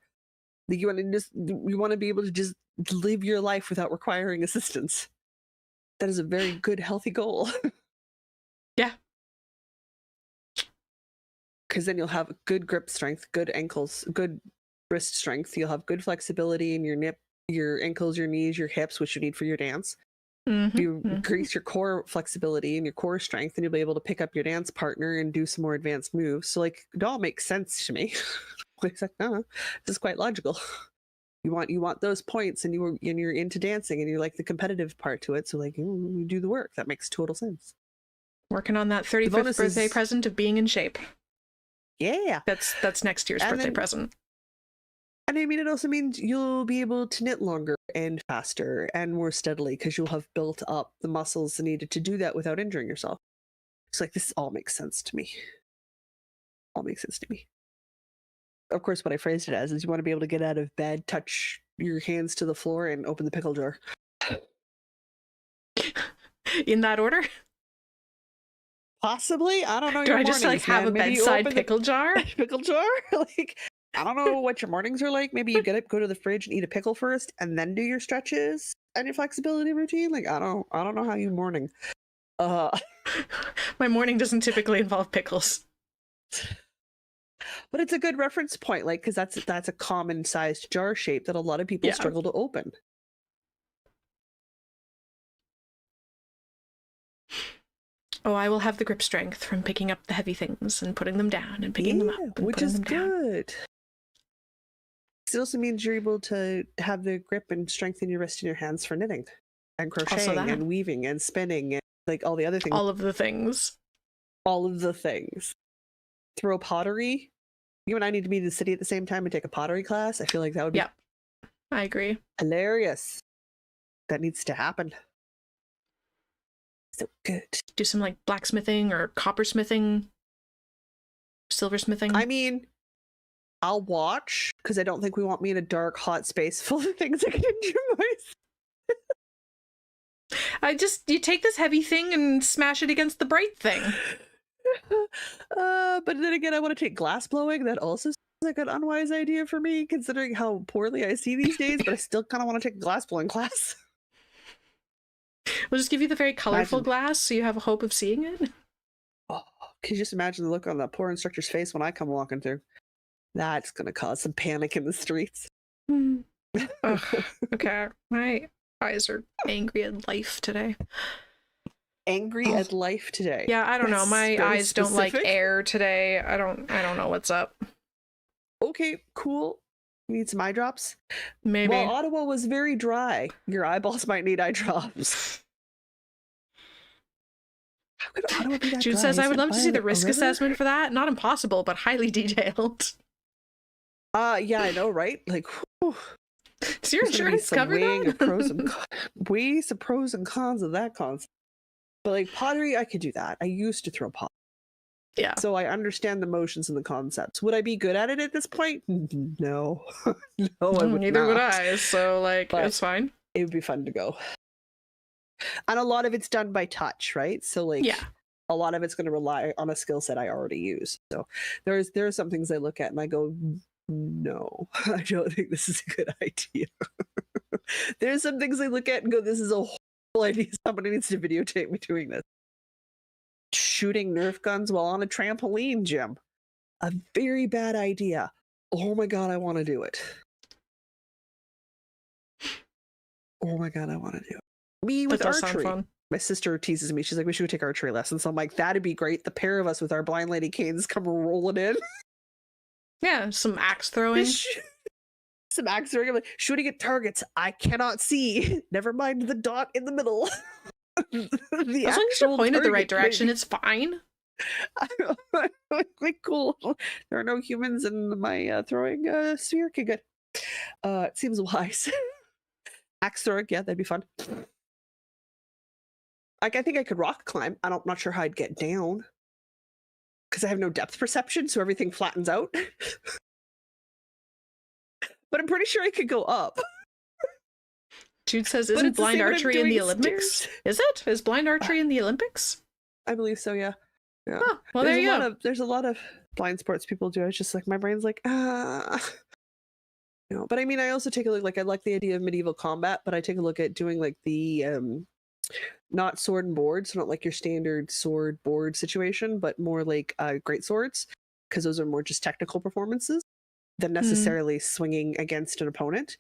Like you want to be able to just live your life without requiring assistance. That is a very good, healthy goal. Yeah. Because then you'll have good grip strength, good ankles, good wrist strength. You'll have good flexibility in your ankles, your knees, your hips, which you need for your dance. If you increase your core flexibility and your core strength, then you'll be able to pick up your dance partner and do some more advanced moves. So like it all makes sense to me. It's like, no, this is quite logical. You want those points, and you're into dancing, and you like the competitive part to it. So like you do the work. That makes total sense. Working on that 35th birthday present of being in shape. Yeah. That's next year's birthday present. And I mean, it also means you'll be able to knit longer and faster and more steadily because you'll have built up the muscles needed to do that without injuring yourself. It's like, this all makes sense to me. All makes sense to me. Of course, what I phrased it as is you want to be able to get out of bed, touch your hands to the floor, and open the pickle jar. In that order? Possibly. I don't know. Do I just like have a bedside pickle jar? Pickle jar? Like, I don't know what your mornings are like. Maybe you get up, go to the fridge, and eat a pickle first, and then do your stretches and your flexibility routine. Like, I don't know how you morning. My morning doesn't typically involve pickles. But it's a good reference point, like, because that's a common sized jar shape that a lot of people struggle to open. Oh, I will have the grip strength from picking up the heavy things and putting them down and picking them up, and which is them down. good. It also means you're able to have the grip and strength in your wrist and your hands for knitting and crocheting and weaving and spinning and like all the other things. All of the things. All of the things. Throw pottery. You and I need to be in the city at the same time and take a pottery class. I feel like that would be I agree. Hilarious. That needs to happen. So good. Do some like blacksmithing or coppersmithing, silversmithing. I mean, I'll watch because I don't think we want me in a dark, hot space full of things that can injure myself. You take this heavy thing and smash it against the bright thing. But then again, I want to take glass blowing. That also seems like an unwise idea for me, considering how poorly I see these days. But I still kind of want to take a glass blowing class. We'll just give you the very colorful glass so you have a hope of seeing it. Oh, can you just imagine the look on that poor instructor's face when I come walking through? That's going to cause some panic in the streets. Okay, my eyes are angry at life today. Angry at life today? Yeah, I don't know. My eyes don't like air today. I don't know what's up. Okay, cool. You need some eye drops? Maybe. Well, Ottawa was very dry. Your eyeballs might need eye drops. How do I be that Jude dry? says, Is I would it love to by see the a risk river? assessment for that. Not impossible, but highly detailed. Yeah, I know, right? Like, whew, Does your there's gonna be insurance some cover weighing of pros and that? weighs the pros and cons of that concept. But like pottery, I could do that. I used to throw pot, Yeah. so I understand the motions and the concepts. Would I be good at it at this point? No, no, I would Neither would not. I, so like But it's fine. it would be fun to go. And a lot of it's done by touch, right? So like Yeah. a lot of it's going to rely on a skill set I already use. So there are some things I look at and I go, no, I don't think this is a good idea. There's some things I look at and go, this is a whole idea. Somebody needs to videotape me doing this. Shooting Nerf guns while on a trampoline, Jim. A very bad idea. Oh my god, I want to do it. Oh my god, I want to do it. Me That with does sound archery. fun. My sister teases me. She's like, we should go take archery lessons. So I'm like, that'd be great. The pair of us with our blind lady canes come rolling in. Yeah, some axe throwing. Some axe throwing. I'm like, shooting at targets I cannot see. Never mind the dot in the middle. As long as you're pointed the right direction, it's fine. Like, cool. There are no humans in my throwing sphere. Okay, good. It seems wise. Axe throwing, yeah, that'd be fun. Like, I think I could rock climb. I'm not sure how I'd get down because I have no depth perception, so everything flattens out. But I'm pretty sure I could go up. Jude says, But isn't it's the blind same when I'm archery in the doing Olympics? stairs. Is it? Is blind archery in the Olympics? I believe so, yeah. Yeah. Oh, well, there you go. There's a lot of blind sports people do. It's just like my brain's like, no. But I mean, I also take a look. Like, I like the idea of medieval combat, but I take a look at doing like the not sword and board, so not like your standard sword board situation, but more like great swords, because those are more just technical performances than necessarily swinging against an opponent.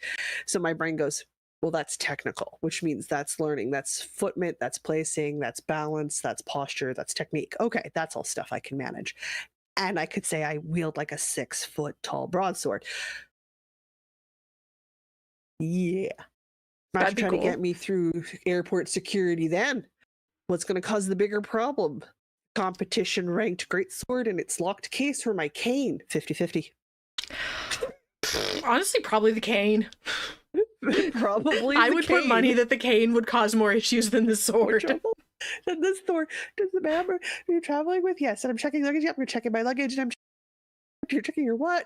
So my brain goes, well, that's technical, which means that's learning, that's footment, that's placing, that's balance, that's posture, that's technique. Okay, that's all stuff I can manage. And I could say I wield like a 6-foot tall broadsword. Yeah. That'd Imagine be trying cool. to get me through airport security then. What's going to cause the bigger problem? Competition ranked greatsword in its locked case or my cane? 50-50. Honestly, probably the cane. Probably I the would put cane. money that the cane would cause more issues than the More sword. trouble than the sword. Does the man you're traveling with? Yes. And I'm checking luggage. Yep. You're checking my luggage. And you're checking your what?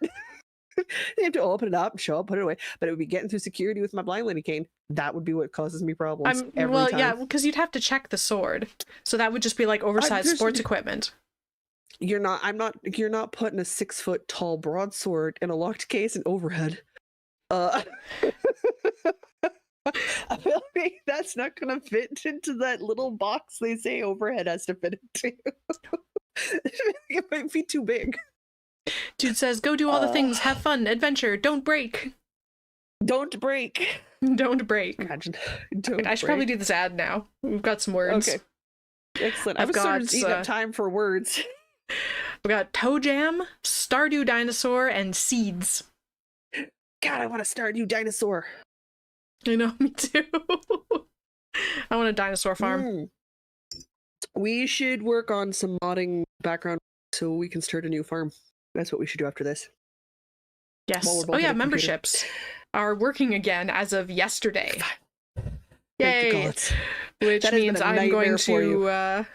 They have to open it up and show up, put it away. But it would be getting through security with my blind lady cane. That would be what causes me problems every well, time. yeah, because you'd have to check the sword, so that would just be like oversized there's- sports equipment. You're not putting a 6-foot tall broadsword in a locked case and overhead. I feel like that's not gonna fit into that little box they say overhead has to fit into. It might be too big. Dude says, go do all the things, have fun, adventure, don't break. Don't break. Don't break. Imagine. Don't I should probably do this ad now. We've got some words. Okay. Excellent. I've I was sort of got, eating up time for words. We got Toe Jam, Stardew Dinosaur, and Seeds. God, I want a Stardew dinosaur. I know, me too. I want a dinosaur farm. We should work on some modding background so we can start a new farm. That's what we should do after this. Yes. While we're both Oh yeah, on a computer. memberships are working again as of yesterday. Thank the Yay! gods. Which That has been means a I'm nightmare going for you. to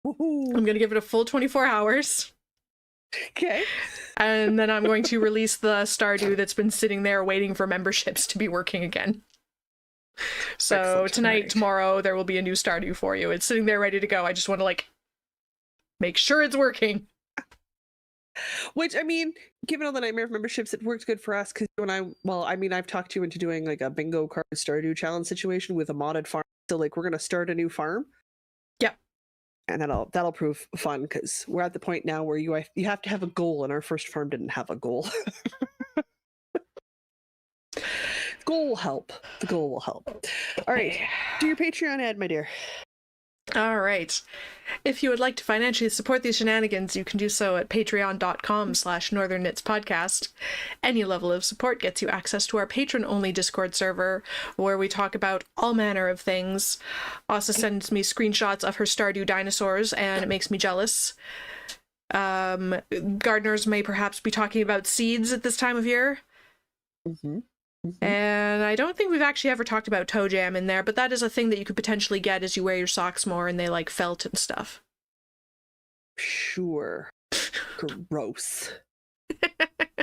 Woohoo. I'm going to give it a full 24 hours. Okay. And then I'm going to release the Stardew that's been sitting there waiting for memberships to be working again. So Excellent. tonight, Alright. tomorrow, there will be a new Stardew for you. It's sitting there ready to go. I just want to make sure it's working. Which, I mean, given all the Nightmare of memberships, it worked good for us because I've talked you into doing like a bingo card Stardew challenge situation with a modded farm. So like we're gonna start a new farm. Yep. And that'll prove fun because we're at the point now where you have to have a goal, and our first farm didn't have a goal. Goal will help. The goal will help. All right, do your Patreon ad, my dear. All right. If you would like to financially support these shenanigans, you can do so at patreon.com/Northern Knits Podcast. Any level of support gets you access to our patron-only Discord server, where we talk about all manner of things. Asa sends me screenshots of her Stardew dinosaurs, and it makes me jealous. Gardeners may perhaps be talking about seeds at this time of year. Mm-hmm. Mm-hmm. And I don't think we've actually ever talked about toe jam in there, but that is a thing that you could potentially get as you wear your socks more and they like felt and stuff. Sure. Gross. And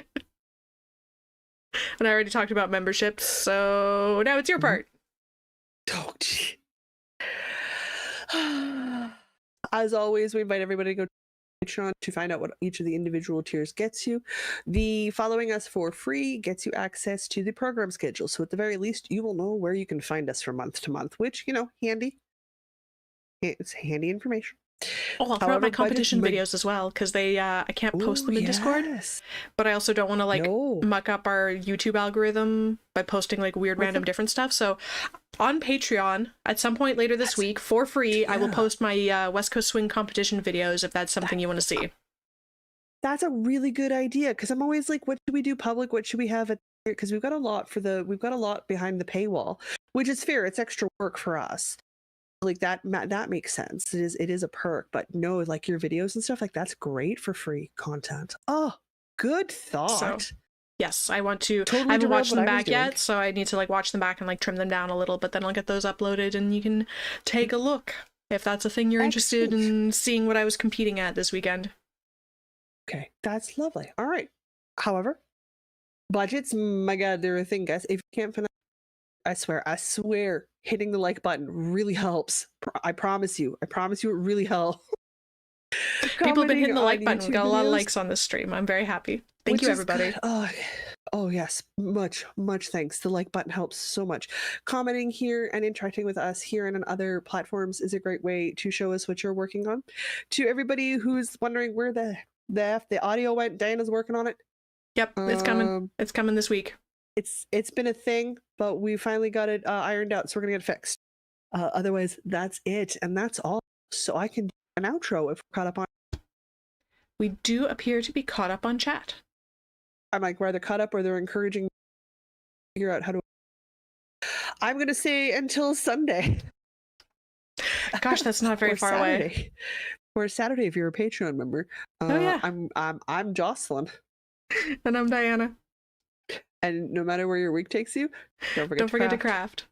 I already talked about memberships, so now it's your part. Oh, gee. As always, we invite everybody to go to Patreon to find out what each of the individual tiers gets you. The following us for free gets you access to the program schedule. So at the very least, you will know where you can find us from month to month, which, you know, handy. It's handy information. Oh, I'll throw out my competition videos as well, because they I can't post them in Discord, but I also don't want to like muck up our YouTube algorithm by posting like weird random different stuff. So on Patreon at some point later this week for free, I will post my West Coast Swing competition videos if that's something you want to see. That's a really good idea, because I'm always like, what should we do public? What should we have at, because we've got a lot behind the paywall, which is fair. It's extra work for us. Like that makes sense. It is a perk, but no, like your videos and stuff, like that's great for free content. Oh, good thought. So, yes, I want to. I haven't watched them back yet, so I need to like watch them back and like trim them down a little, but then I'll get those uploaded and you can take a look if that's a thing you're interested in seeing what I was competing at this weekend. Okay, that's lovely. All right. However, budgets, my God, they're a thing, guys. If you can't find, I swear, hitting the like button really helps. I promise you. it really helps. People have been hitting the like button. We got a lot of likes on this stream. I'm very happy. Thank you, everybody. Oh yes, much thanks. The like button helps so much. Commenting here and interacting with us here and on other platforms is a great way to show us what you're working on. To everybody who's wondering where the audio went, Diana's working on it. Yep, it's coming. It's coming this week. It's been a thing, but we finally got it ironed out, so we're gonna get it fixed. Otherwise, that's it, and that's all. So I can do an outro if we're caught up on. We do appear to be caught up on chat. I'm like, rather caught up, or they're encouraging me to figure out how to. I'm gonna say until Sunday. Gosh, that's not very far away. Or Saturday if you're a Patreon member. Oh yeah. I'm Jocelyn. And I'm Diana. And no matter where your week takes you, don't forget to craft.